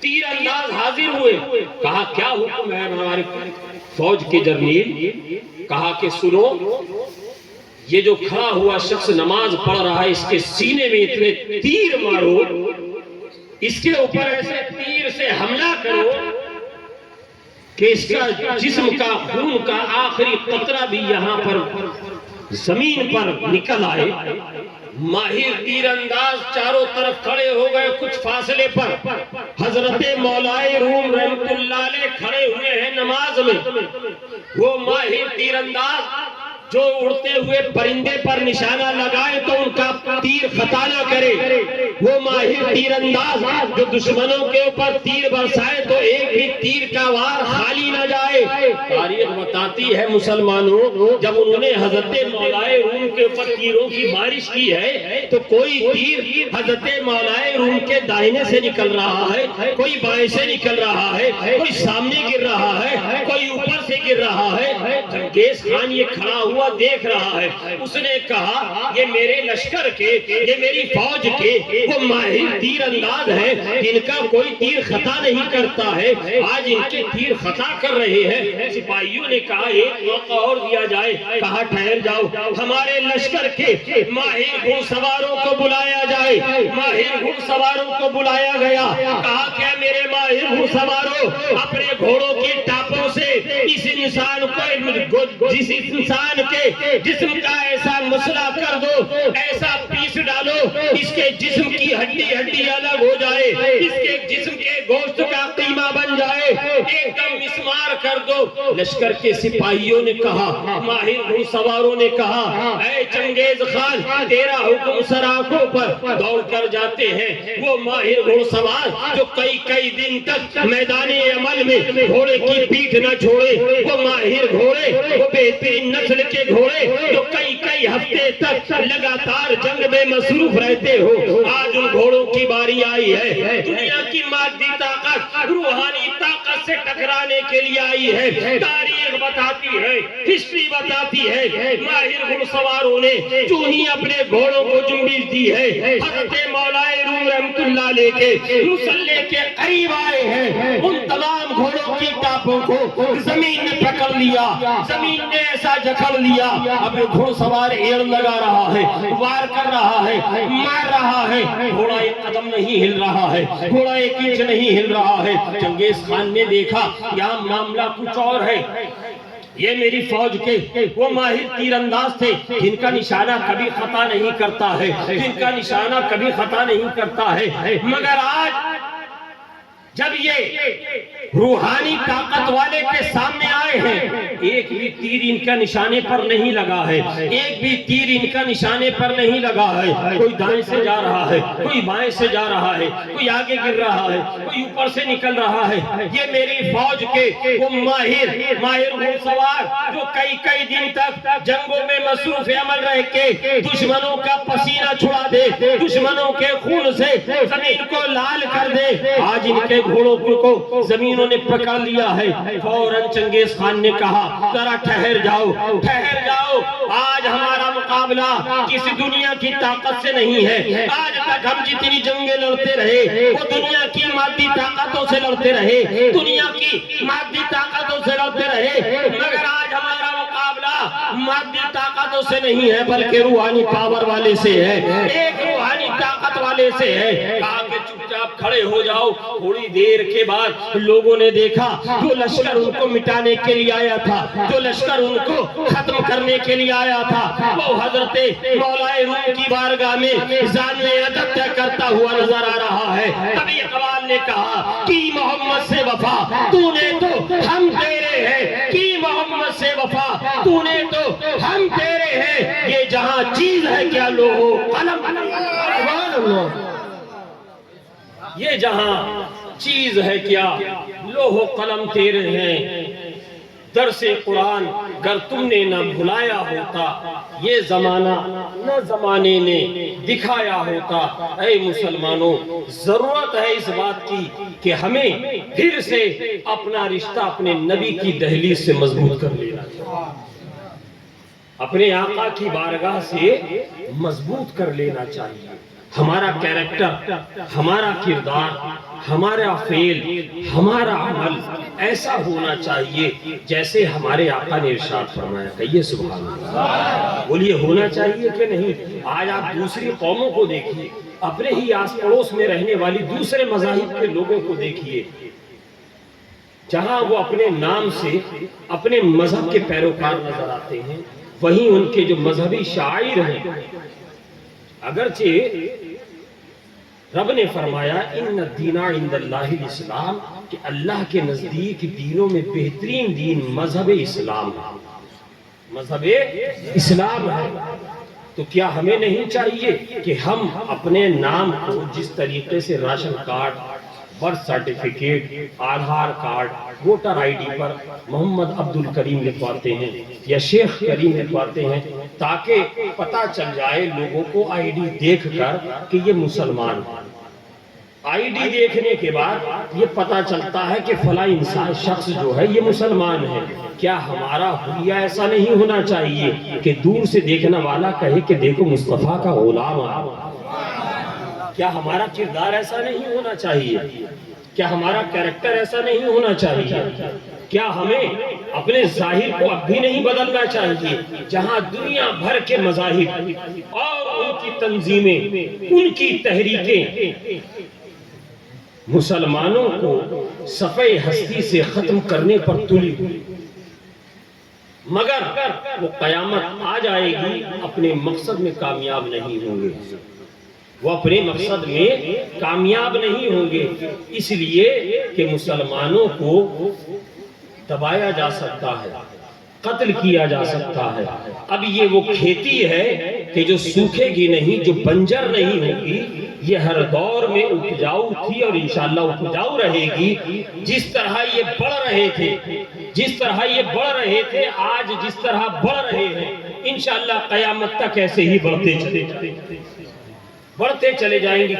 تیر انداز حاضر ہوئے۔ کہا کیا حکم ہے ہمارے فوج کے جرنیل؟ کہا کہ سنو، یہ جو کھڑا ہوا شخص نماز پڑھ رہا ہے، اس کے سینے میں اتنے تیر مارو، اس کے اوپر ایسے تیر سے حملہ کرو کہ اس کا جسم کا خون کا آخری قطرہ بھی یہاں پر زمین پر نکل آئے۔ ماہر تیر انداز چاروں طرف کھڑے ہو گئے۔ کچھ فاصلے پر حضرت مولائے روم رحمت اللہ علیہ کھڑے ہوئے ہیں نماز میں۔ وہ ماہر تیر انداز جو اڑتے ہوئے پرندے پر نشانہ لگائے تو ان کا تیر خطا نہ کرے، وہ ماہر تیر انداز جو دشمنوں کے اوپر تیر برسائے تو ایک بھی تیر کا وار خالی نہ جائے۔ تاریخ بتاتی ہے مسلمانوں، جب انہوں نے حضرت مولائے روم کے اوپر تیروں کی بارش کی ہے تو کوئی تیر حضرت مولائے روم کے دائنے سے نکل رہا ہے، کوئی بائیں سے نکل رہا ہے، کوئی سامنے گر رہا ہے، کوئی اوپر سے گر رہا ہے۔ چنگیز خان یہ کھڑا ہوا دیکھ رہا ہے۔ اس نے کہا یہ میرے لشکر کے، یہ میری فوج کے وہ ماہر تیر انداز ہے، ان کا کوئی تیر خطا نہیں کرتا ہے، آج ان کے تیر خطا کر رہے ہیں۔ سپاہیوں نے کہا ایک موقع اور دیا جائے۔ کہا ٹھہر جاؤ، ہمارے لشکر کے ماہر گھڑ سواروں کو بلایا جائے۔ ماہر گھڑ سواروں کو بلایا گیا۔ کہا کیا میرے ماہر گھڑ سواروں اپنے گھوڑوں کی ٹاپوں سے اس انسان کو، جس انسان کے جسم کا ایسا مسئلہ کر دو، ایسا پیس ڈالو، اس کے جسم کی ہڈی ہڈی الگ ہو جائے، اس کے جسم کے گوشت کا قیمہ بن جائے، ایک دم مسمار کر دو۔ لشکر کے سپاہیوں نے کہا، ماہر گھڑ سواروں نے کہا اے چنگیز خان تیرا حکم سراخوں پر دوڑ کر جاتے ہیں۔ وہ ماہر گھڑ سوار جو کئی دن تک میدان عمل میں گھوڑے کی پیٹھ نہ چھوڑے، وہ ماہر گھوڑے، وہ بہترین نسل کے گھوڑے جو کئی ہفتے تک لگاتار جنگ میں مصروف رہتے ہو، آج ان گھوڑوں کی باری آئی ہے۔ دنیا کی مادی طاقت روحانی طاقت سے ٹکرانے کے لیے آئی ہے۔ تاریخ بتاتی ہے، ہسٹری بتاتی ہے، ماہر گھڑ سواروں نے جو ہی اپنے گھوڑوں کو جنبش دی ہے، حضرت مولائے روم رحمت اللہ علیہ کے مسلح کے قریب آئے ہیں، ان تمام گھوڑوں کی ٹاپوں کو زمین نے پکڑ لیا، زمین نے ایسا جکڑ لیا۔ اب گھوڑ سوار ایڑ لگا رہا ہے، وار کر رہا ہے، مار رہا ہے، گھوڑا ایک قدم نہیں ہل رہا ہے، گھوڑا ایک انچ نہیں ہل رہا ہے۔ چنگیز خان نے دیکھا یہاں معاملہ کچھ اور ہے۔ یہ میری فوج کے وہ ماہر تیر انداز تھے جن کا نشانہ کبھی خطا نہیں کرتا ہے، جن کا نشانہ کبھی خطا نہیں کرتا ہے، مگر آج جب یہ روحانی طاقت والے کے سامنے آئے ہیں، ایک بھی تیر ان کا نشانے پر نہیں لگا ہے، ایک بھی تیر ان کا نشانے پر نہیں لگا ہے۔ کوئی دائیں سے جا رہا ہے، کوئی بائیں سے جا رہا ہے، کوئی آگے گر رہا ہے، کوئی اوپر سے نکل رہا ہے۔ یہ میری فوج کے وہ ماہر گھڑ سوار جو کئی دن تک جنگوں میں مصروف عمل رہ کے دشمنوں کا پسینہ چھڑا دے، دشمنوں کے خون سے زمین کو لال کر دے، آج ان کے گھوڑوں کو زمینوں نے پکڑ لیا ہے۔ فوراً چنگیز خان نے کہا ذرا ٹھہر جاؤ، ٹھہر جاؤ، آج ہمارا مقابلہ کسی دنیا کی طاقت سے نہیں ہے۔ آج تک ہم جتنی جنگیں لڑتے رہے وہ دنیا کی مادی طاقتوں سے لڑتے رہے، دنیا کی مادی طاقتوں سے لڑتے رہے، مگر آج ہمارا مقابلہ مادی طاقتوں سے نہیں ہے بلکہ روحانی پاور والے سے ہے، ایک روحانی طاقت والے سے ہے۔ کہا کہ چپ چاپ کھڑے ہو جاؤ۔ تھوڑی دیر کے بعد لوگوں نے دیکھا جو لشکر ان کو مٹانے کے لیے آیا تھا، جو لشکر ان کو ختم کرنے کے لیے آیا تھا، وہ حضرت مولائے روم کی بارگاہ میں ظالم ادب طے کرتا ہوا نظر آ رہا ہے۔ تبھی اقبال نے کہا کی محمد سے وفا تو نے تو ہم تیرے ہیں، کی محمد سے وفا تو نے تو ہم تیرے ہیں، یہ جہاں چیز ہے کیا لوگوں قلم، یہ جہاں چیز ہے کیا، لوح و قلم تیرے ہیں، درس قرآن گر تم نے نہ بھلایا ہوتا، یہ زمانہ نہ زمانے نے دکھایا ہوتا۔ اے مسلمانوں، ضرورت ہے اس بات کی کہ ہمیں پھر سے اپنا رشتہ اپنے نبی کی دہلیز سے مضبوط کر لینا چاہیے، اپنے آقا کی بارگاہ سے مضبوط کر لینا چاہیے۔ ہمارا کیریکٹر، ہمارا کردار، ہمارا فعل، ہمارا عمل ایسا ہونا چاہیے جیسے ہمارے آقا نے ارشاد فرمایا۔ کہیے سبحان اللہ، بولیے ہونا چاہیے کہ نہیں؟ آج آپ دوسری قوموں کو دیکھیے، اپنے ہی آس پڑوس میں رہنے والی دوسرے مذاہب کے لوگوں کو دیکھیے، جہاں وہ اپنے نام سے اپنے مذہب کے پیروکار نظر آتے ہیں، وہیں ان کے جو مذہبی شاعر ہیں، اگرچہ رب نے فرمایا ان الدین عند اللہ الاسلام، کہ اللہ کے نزدیک دینوں میں بہترین دین مذہب اسلام ہے، مذہب اسلام ہے، تو کیا ہمیں نہیں چاہیے کہ ہم اپنے نام کو جس طریقے سے ration card, birth certificate, Aadhaar card, voter I D پر محمد عبد الکریم لکھواتے ہیں یا شیخ کریم لکھواتے ہیں، تاکہ پتہ چل جائے لوگوں کو آئی ڈی دیکھ کر کہ یہ مسلمان ہے۔ آئی ڈی دیکھنے کے بعد یہ پتہ چلتا ہے کہ فلاں انسان شخص جو ہے یہ مسلمان ہے۔ کیا ہمارا حلیہ ایسا نہیں ہونا چاہیے کہ دور سے دیکھنے والا کہے کہ دیکھو مصطفیٰ کا غلام ہے؟ کیا ہمارا کردار ایسا نہیں ہونا چاہیے؟ کیا ہمارا کیریکٹر ایسا نہیں ہونا چاہیے؟ کیا ہمیں اپنے ظاہر کو اب بھی نہیں بدلنا چاہیے؟ جہاں دنیا بھر کے مذاہب اور ان کی تنظیمیں، ان کی تحریکیں مسلمانوں کو صفحہ ہستی سے ختم کرنے پر تلی ہوئی، مگر وہ قیامت آ جائے گی اپنے مقصد میں کامیاب نہیں ہوں گے، وہ اپنے مقصد میں کامیاب نہیں ہوں گے، اس لیے کہ مسلمانوں کو دبایا جا سکتا ہے، قتل کیا جا سکتا ہے۔ اب یہ وہ کھیتی ہے کہ جو سوکھے گی نہیں، جو بنجر نہیں ہوگی، یہ ہر دور میں اپجاؤ تھی اور انشاءاللہ اپجاؤ رہے گی۔ جس طرح یہ بڑھ رہے تھے، جس طرح یہ بڑھ رہے تھے، آج جس طرح بڑھ رہے ہیں، انشاءاللہ قیامت تک ایسے ہی بڑھتے چلے جائیں گے۔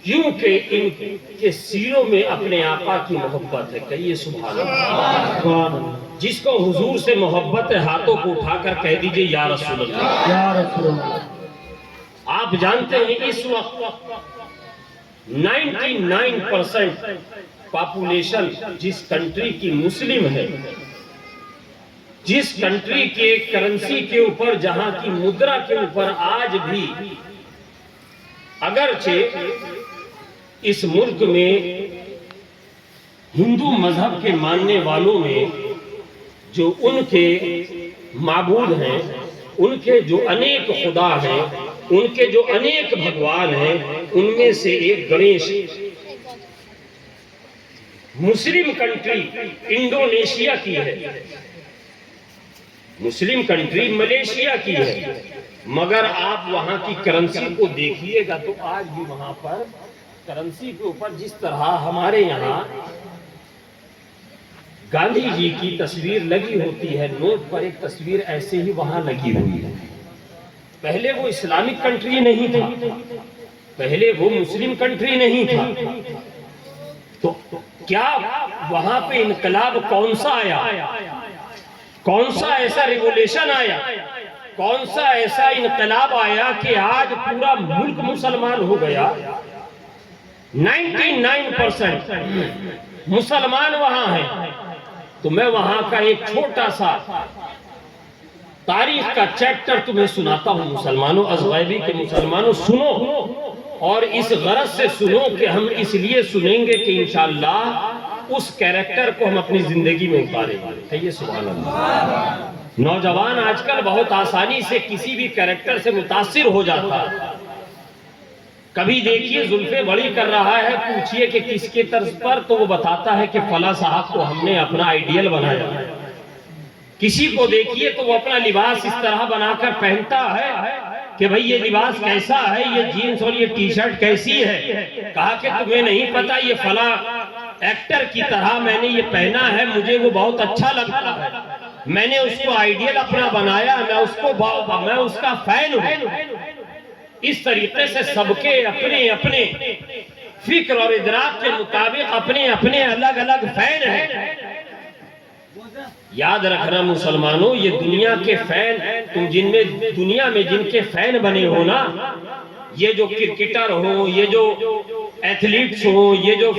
کیوں کہ ان کے سینوں میں اپنے آقا کی محبت ہے۔ کہیے سبحان اللہ۔ جس کو حضور سے محبت ہے ہاتھوں کو اٹھا کر کہہ دیجئے یا رسول اللہ، یا رسول اللہ۔ آپ جانتے ہیں اس وقت 99% پاپولیشن جس کنٹری کی مسلم ہے، جس کنٹری کے کرنسی کے اوپر، جہاں کی مدرا کے اوپر آج بھی اگرچہ اس ملک میں ہندو مذہب کے ماننے والوں میں جو ان کے معبود ہیں، ان کے جو انیک خدا ہیں، ان کے جو انیک بھگوان ہیں، ان میں سے ایک گنیش مسلم کنٹری انڈونیشیا کی ہے، مسلم کنٹری ملیشیا کی ہے، مگر آپ وہاں کی کرنسی کو دیکھیے گا تو آج بھی وہاں پر کرنسی کے اوپر جس طرح ہمارے یہاں گاندھی جی کی تصویر لگی ہوتی ہے، نوٹ پر ایک تصویر ایسے ہی وہاں لگی ہوئی ہے۔ پہلے وہ اسلامک کنٹری نہیں تھا، پہلے وہ مسلم کنٹری نہیں تھا، تو کیا وہاں پہ انقلاب کون سا آیا؟ کون سا ایسا ریولیشن آیا؟ کون سا ایسا انقلاب آیا کہ آج پورا ملک مسلمان ہو گیا؟ 99% مسلمان وہاں ہیں۔ تو میں وہاں کا ایک چھوٹا سا تاریخ کا چیپٹر تمہیں سناتا ہوں مسلمانوں، از غیبی کے مسلمانوں سنو، اور اس غرض سے سنو کہ ہم اس لیے سنیں گے کہ انشاءاللہ اس کیریکٹر کو ہم اپنی زندگی میں اتاریں گے۔ کہیے سبحان اللہ۔ نوجوان آج کل بہت آسانی سے کسی بھی کیریکٹر سے متاثر ہو جاتا ہے۔ کبھی دیکھیے زلفیں بڑی کر رہا ہے، پوچھئے کہ کس کے طرز پر، تو وہ بتاتا ہے کہ فلاں صاحب کو ہم نے اپنا آئیڈیل بنایا۔ کسی کو دیکھیے تو وہ اپنا لباس اس طرح بنا کر پہنتا ہے کہ بھئی یہ لباس کیسا ہے، یہ جینز اور یہ ٹی شرٹ کیسی ہے؟ کہا کہ تمہیں نہیں پتا یہ فلاں ایکٹر کی طرح میں نے یہ پہنا ہے، مجھے وہ بہت اچھا لگتا ہے، میں نے اس کو آئیڈیل اپنا بنایا، میں اس کا فین ہوں۔ اس طریقے سے سب کے اپنے اپنے فکر اور ادراک کے مطابق اپنے اپنے الگ الگ فین ہیں۔ یاد رکھنا مسلمانوں، یہ دنیا کے فین، تم دنیا میں جن کے فین بنے ہو نا، یہ جو کرکٹر ہو، یہ جو ایتھلیٹس ہو، یہ جو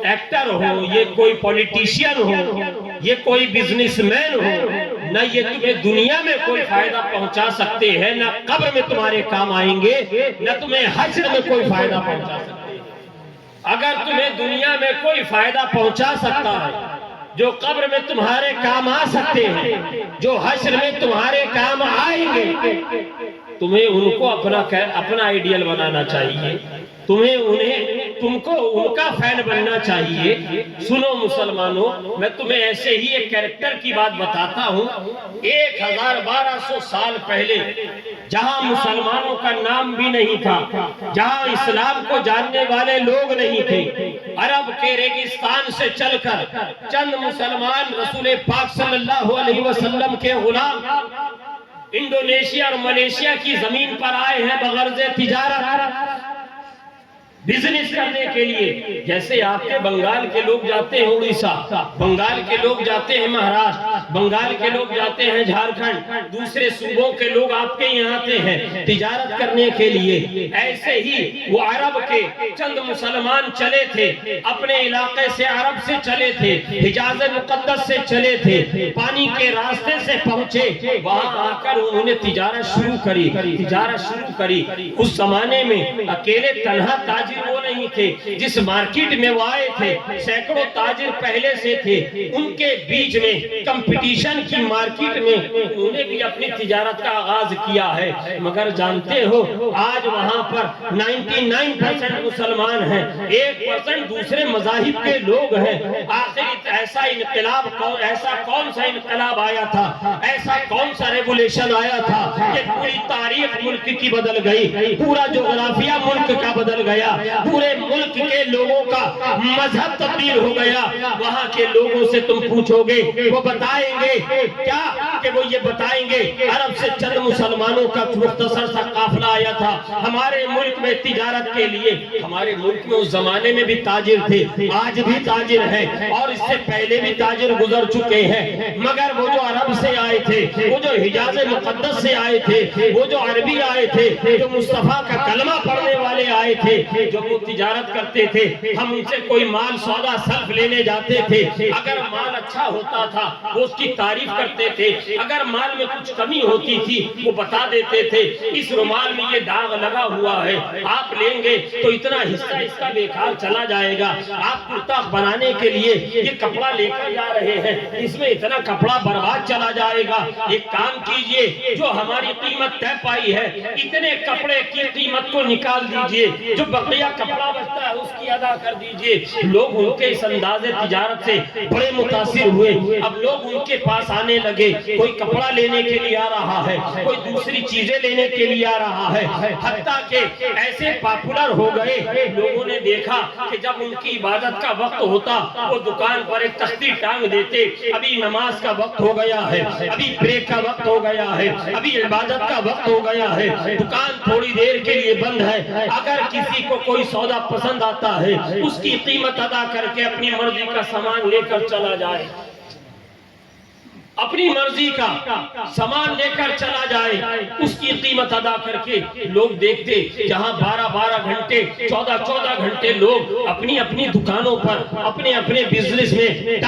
ایکٹر ہو، یہ کوئی پولیٹیشین ہو، یہ کوئی بزنس مین ہو، نہ یہ تمہیں دنیا میں کوئی فائدہ پہنچا سکتے ہیں، نہ قبر میں تمہارے کام آئیں گے، نہ تمہیں حشر میں کوئی فائدہ پہنچا سکتے ہیں۔ اگر تمہیں دنیا میں کوئی فائدہ پہنچا سکتا ہے، جو قبر میں تمہارے کام آ سکتے ہیں، جو حشر میں تمہارے کام آئیں گے، تمہیں ان کو اپنا آئیڈیل بنانا چاہیے، تم کو ان کا فین بننا چاہیے۔ سنو مسلمانوں، میں تمہیں ایسے ہی ایک کریکٹر کی بات بتاتا ہوں۔ 1200 سال پہلے جہاں مسلمانوں کا نام بھی نہیں تھا، جہاں اسلام کو جاننے والے لوگ نہیں تھے، عرب کے ریگستان سے چل کر چند مسلمان رسول پاک صلی اللہ علیہ وسلم کے غلام انڈونیشیا اور ملیشیا کی زمین پر آئے ہیں بغرض تجارت، بزنس کرنے کے لیے۔ جیسے آپ کے بنگال کے لوگ جاتے ہیں اڑیسہ، بنگال کے لوگ جاتے ہیں مہاراشٹر، بنگال کے لوگ جاتے ہیں جھارکھنڈ، دوسرے صوبوں کے لوگ آپ کے یہاں آتے ہیں تجارت کرنے کے لیے، ایسے ہی وہ عرب کے چند مسلمان چلے تھے، اپنے علاقے سے عرب سے چلے تھے، حجاز مقدس سے چلے تھے، پانی کے راستے سے پہنچے، وہاں آ کر انہوں نے تجارت شروع کری۔ اس زمانے میں اکیلے تنہا تاجر وہ نہیں تھے، جس مارکیٹ میں وہ آئے تھے سینکڑوں تاجر پہلے سے تھے، ان کے بیچ میں کمپٹیشن کی مارکیٹ میں انہوں نے بھی اپنی تجارت کا آغاز کیا ہے۔ مگر جانتے ہو آج وہاں پر 99% مسلمان ہیں، 1% دوسرے مذاہب کے لوگ ہیں۔ آخر ایسا کون سا انقلاب آیا تھا، ایسا کون سا ریگولیشن آیا تھا کہ پوری تاریخ ملک کی بدل گئی، پورا جغرافیہ ملک کا بدل گیا، پورے ملک کے لوگوں کا مذہب تبدیل ہو گیا۔ وہاں کے لوگوں سے تم پوچھو گے، وہ بتائیں گے کیا؟ کہ وہ یہ بتائیں گے عرب سے چند مسلمانوں کا مختصر سا قافلہ آیا تھا ہمارے ملک میں تجارت کے لیے۔ ہمارے ملک میں اس زمانے میں بھی تاجر تھے، آج بھی تاجر ہیں، اور اس سے پہلے بھی تاجر گزر چکے ہیں، مگر وہ جو عرب سے آئے تھے، وہ جو حجاز مقدس سے آئے تھے، وہ جو عربی آئے تھے، جو مصطفیٰ کا کلمہ پڑھنے والے آئے تھے، جو وہ تجارت کرتے تھے، ہم ان سے کوئی مال سودا سلف لینے جاتے تھے، اگر مال اچھا ہوتا تھا وہ اس کی تعریف کرتے تھے، اگر مال میں کچھ کمی ہوتی تھی وہ بتا دیتے تھے، اس رومال میں یہ داغ لگا ہوا ہے، آپ لیں گے تو اتنا حصہ اس کا بیکار چلا جائے گا، آپ کرتا بنانے کے لیے یہ کپڑا لے کر جا رہے ہیں، اس میں اتنا کپڑا برباد چلا جائے گا، ایک کام کیجئے، جو ہماری قیمت طے پائی ہے اتنے کپڑے کی قیمت کو نکال دیجئے، جو بقیہ کپڑا بچتا ہے اس کی ادا کر دیجئے۔ لوگ ان کے اس انداز تجارت سے بڑے متاثر ہوئے، اب لوگ ان کے پاس آنے لگے، کوئی کپڑا لینے کے لیے آ رہا ہے، کوئی دوسری چیزیں لینے کے لیے آ رہا ہے، حتیٰ کہ ایسے پاپولر ہو گئے، لوگوں نے دیکھا کہ جب ان کی عبادت کا وقت ہوتا وہ دکان پر ایک تختی ٹانگ دیتے، ابھی نماز کا وقت ہو گیا ہے، ابھی بریک کا وقت ہو گیا ہے، ابھی عبادت کا وقت ہو گیا ہے، دکان تھوڑی دیر کے لیے بند ہے، اگر کسی کو کوئی سودا پسند آتا ہے اس کی قیمت ادا کر کے اپنی مرضی کا سامان لے کر چلا جائے، اپنی مرضی کا سامان لے کر چلا جائے، اس کی قیمت ادا کر کے لوگ دیکھتے، جہاں 12 گھنٹے 14 گھنٹے لوگ اپنی اپنی دکانوں پر اپنے اپنے بزنس میں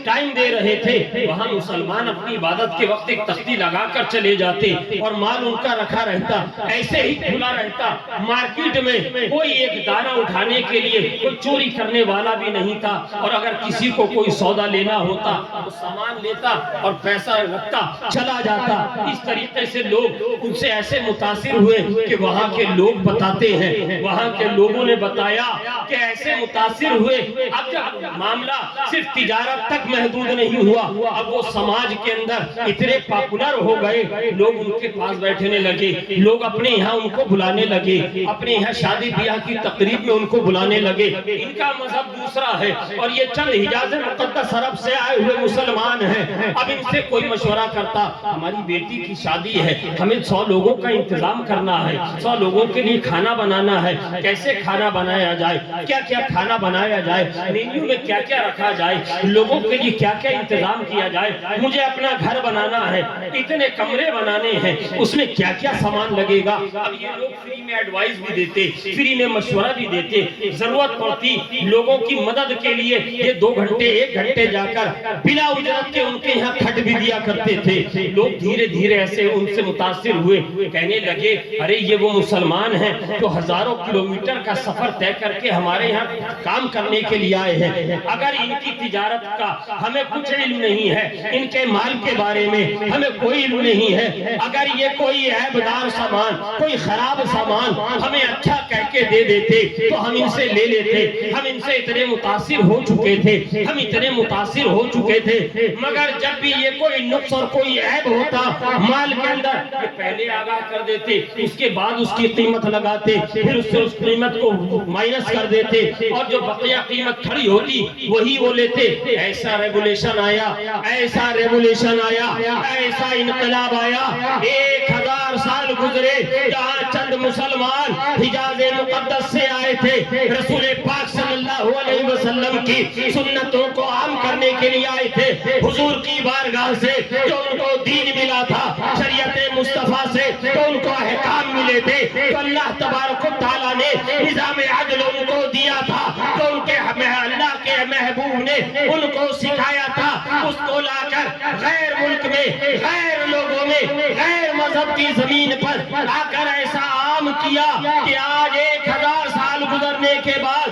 ٹائم دے رہے تھے، وہاں مسلمان اپنی عبادت کے وقت ایک تختی لگا کر چلے جاتے اور مال ان کا رکھا رہتا، ایسے ہی کھلا رہتا، مارکیٹ میں کوئی ایک دانہ اٹھانے کے لیے کوئی چوری کرنے والا بھی نہیں تھا، اور اگر کسی کو کوئی سودا لینا ہوتا وہ سامان لیتا اور پیسہ رکھتا چلا جاتا. اس طریقے سے لوگ ان سے ایسے متاثر ہوئے کہ وہاں کے لوگ بتاتے ہیں، وہاں کے لوگوں نے بتایا کہ ایسے متاثر ہوئے. اب جب معاملہ صرف تجارت تک محدود نہیں ہوا، اب وہ سماج کے اندر اتنے پاپولر ہو گئے، لوگ ان کے پاس بیٹھنے لگے، لوگ اپنے یہاں ان کو بلانے لگے، اپنے یہاں شادی بیاہ کی تقریب میں ان کو بلانے لگے. ان کا مذہب دوسرا ہے اور یہ چند حجاز مقدس عرب سے آئے ہوئے مسلمان ہیں. اب ان سے کوئی مشورہ کرتا، ہماری بیٹی کی شادی ہے، ہمیں 100 لوگوں کا انتظام کرنا ہے، 100 لوگوں کے لیے کھانا بنانا ہے، کیسے کھانا بنایا جائے، کیا کیا کھانا بنایا جائے، مینیو میں کیا کیا رکھا جائے، لوگوں کے لیے کیا کیا انتظام کیا جائے، مجھے اپنا گھر بنانا ہے، اتنے کمرے بنانے ہیں، اس میں کیا کیا سامان لگے گا. اب یہ لوگ فری میں ایڈوائز بھی دیتے، فری میں مشورہ بھی دیتے. ضرورت پڑتی لوگوں کی مدد کے لیے یہ 2 گھنٹے 1 گھنٹے جا کر بلا اجرت کے ان کے یہاں کھٹ بھی دیا کرتے تھے. لوگ دھیرے دھیرے ایسے ان سے متاثر ہوئے، کہنے لگے ارے یہ وہ مسلمان ہیں جو ہزاروں کلومیٹر کا سفر طے کر کے ہمارے یہاں کام کرنے کے لیے آئے ہیں. اگر ان کی تجارت کا ہمیں کچھ علم نہیں ہے، ان کے مال کے بارے میں ہمیں کوئی علم نہیں ہے، اگر یہ کوئی عیبدار سامان، کوئی خراب سامان ہمیں اچھا کہہ کے دے دیتے تو ہم ان سے لے لیتے. ہم ان سے اتنے متاثر ہو چکے تھے، ہم اتنے متاثر ہو چکے تھے. مگر جب بھی یہ کوئی نقص اور کوئی عیب ہوتا مال کے اندر، یہ پہلے آگاہ کر دیتے، اس کے بعد اس کی قیمت لگاتے، پھر اس سے اس قیمت کو مائنس کر دیتے اور جو بقیہ قیمت کھڑی ہوتی وہی وہ لیتے. ایسا ریگولیشن آیا، ایسا ریگولیشن آیا، ایسا انقلاب آیا. 1000 سال گزرے جہاں چند مسلمان حجاز مقدس سے آئے تھے، رسول پاک صلی اللہ علیہ وسلم کی سنتوں کو عام کرنے کے لیے آئے تھے. حضور کی بارگاہ سے جو ان کو دین ملا تھا، شریعت مصطفیٰ سے جو ان کو احکام ملے تھے، تو اللہ تبارک و تعالیٰ نے نظام عدل ان کو دیا تھا، جو ان کے اللہ کے محبوب نے ان کو سکھایا تھا، اس کو لا کر غیر ملک میں، غیر لوگوں میں، غیر مذہب کی زمین پر آ کر ایسا عام کیا کہ آج 1000 سال گزرنے کے بعد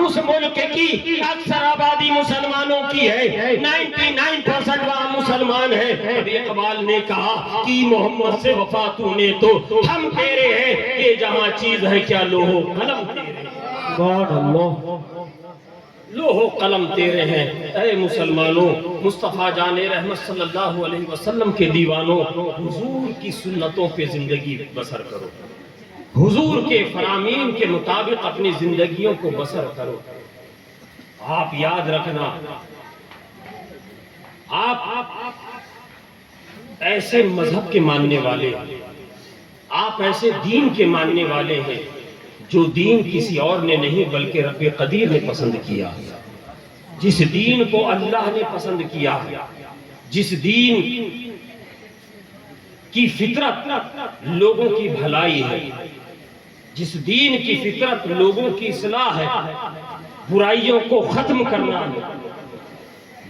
اس ملک کی اکثر آبادی مسلمانوں کی ہے، 99% وہاں مسلمان ہیں. ابھی اقبال نے کہا کہ محمد سے وفا تو نے تو ہم تیرے ہیں، یہ جہاں چیز ہے کیا لوہو قلم تیرے. لوہو قلم تیرے ہیں. اے مسلمانوں، مصطفیٰ جان رحمت صلی اللہ علیہ وسلم کے دیوانوں، حضور کی سنتوں پہ زندگی بسر کرو، حضور کے فرامین کے مطابق اپنی زندگیوں کو بسر کرو. آپ یاد رکھنا، آپ ایسے مذہب کے ماننے والے، آپ ایسے دین کے ماننے والے ہیں جو دین کسی اور نے نہیں بلکہ رب قدیر نے پسند کیا. جس دین کو اللہ نے پسند کیا، جس دین کی فطرت لوگوں کی بھلائی ہے، جس دین کی فطرت لوگوں کی اصلاح ہے، برائیوں کو ختم کرنا ہے،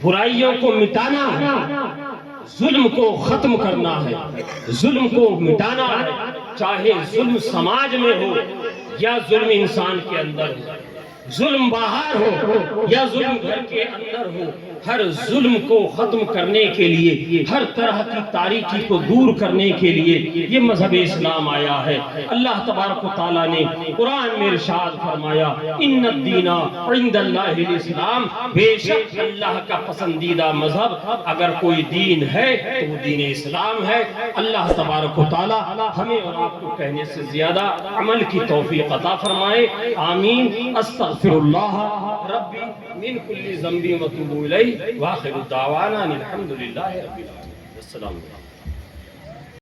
برائیوں کو مٹانا ہے، ظلم کو ختم کرنا ہے، ظلم کو مٹانا ہے. چاہے ظلم سماج میں ہو یا ظلم انسان کے اندر ہو، ظلم باہر ہو یا ظلم گھر کے اندر ہو، ہر ظلم کو ختم کرنے کے لیے، ہر طرح کی تاریکی کو دور کرنے کے لیے یہ مذہب اسلام آیا ہے. اللہ تبارک و تعالیٰ نے قرآن میں ارشاد فرمایا، ان الدین عند اللہ الاسلام، بے شک اللہ کا پسندیدہ مذہب اگر کوئی دین ہے تو وہ دین اسلام ہے. اللہ تبارک و تعالیٰ ہمیں اور آپ کو کہنے سے زیادہ عمل کی توفیق عطا فرمائے. آمین. استغفر اللہ ربی من کل ذنب واتوب الیہ. واخر دعوانا الحمد للہ رب العالمین. السلام علیکم.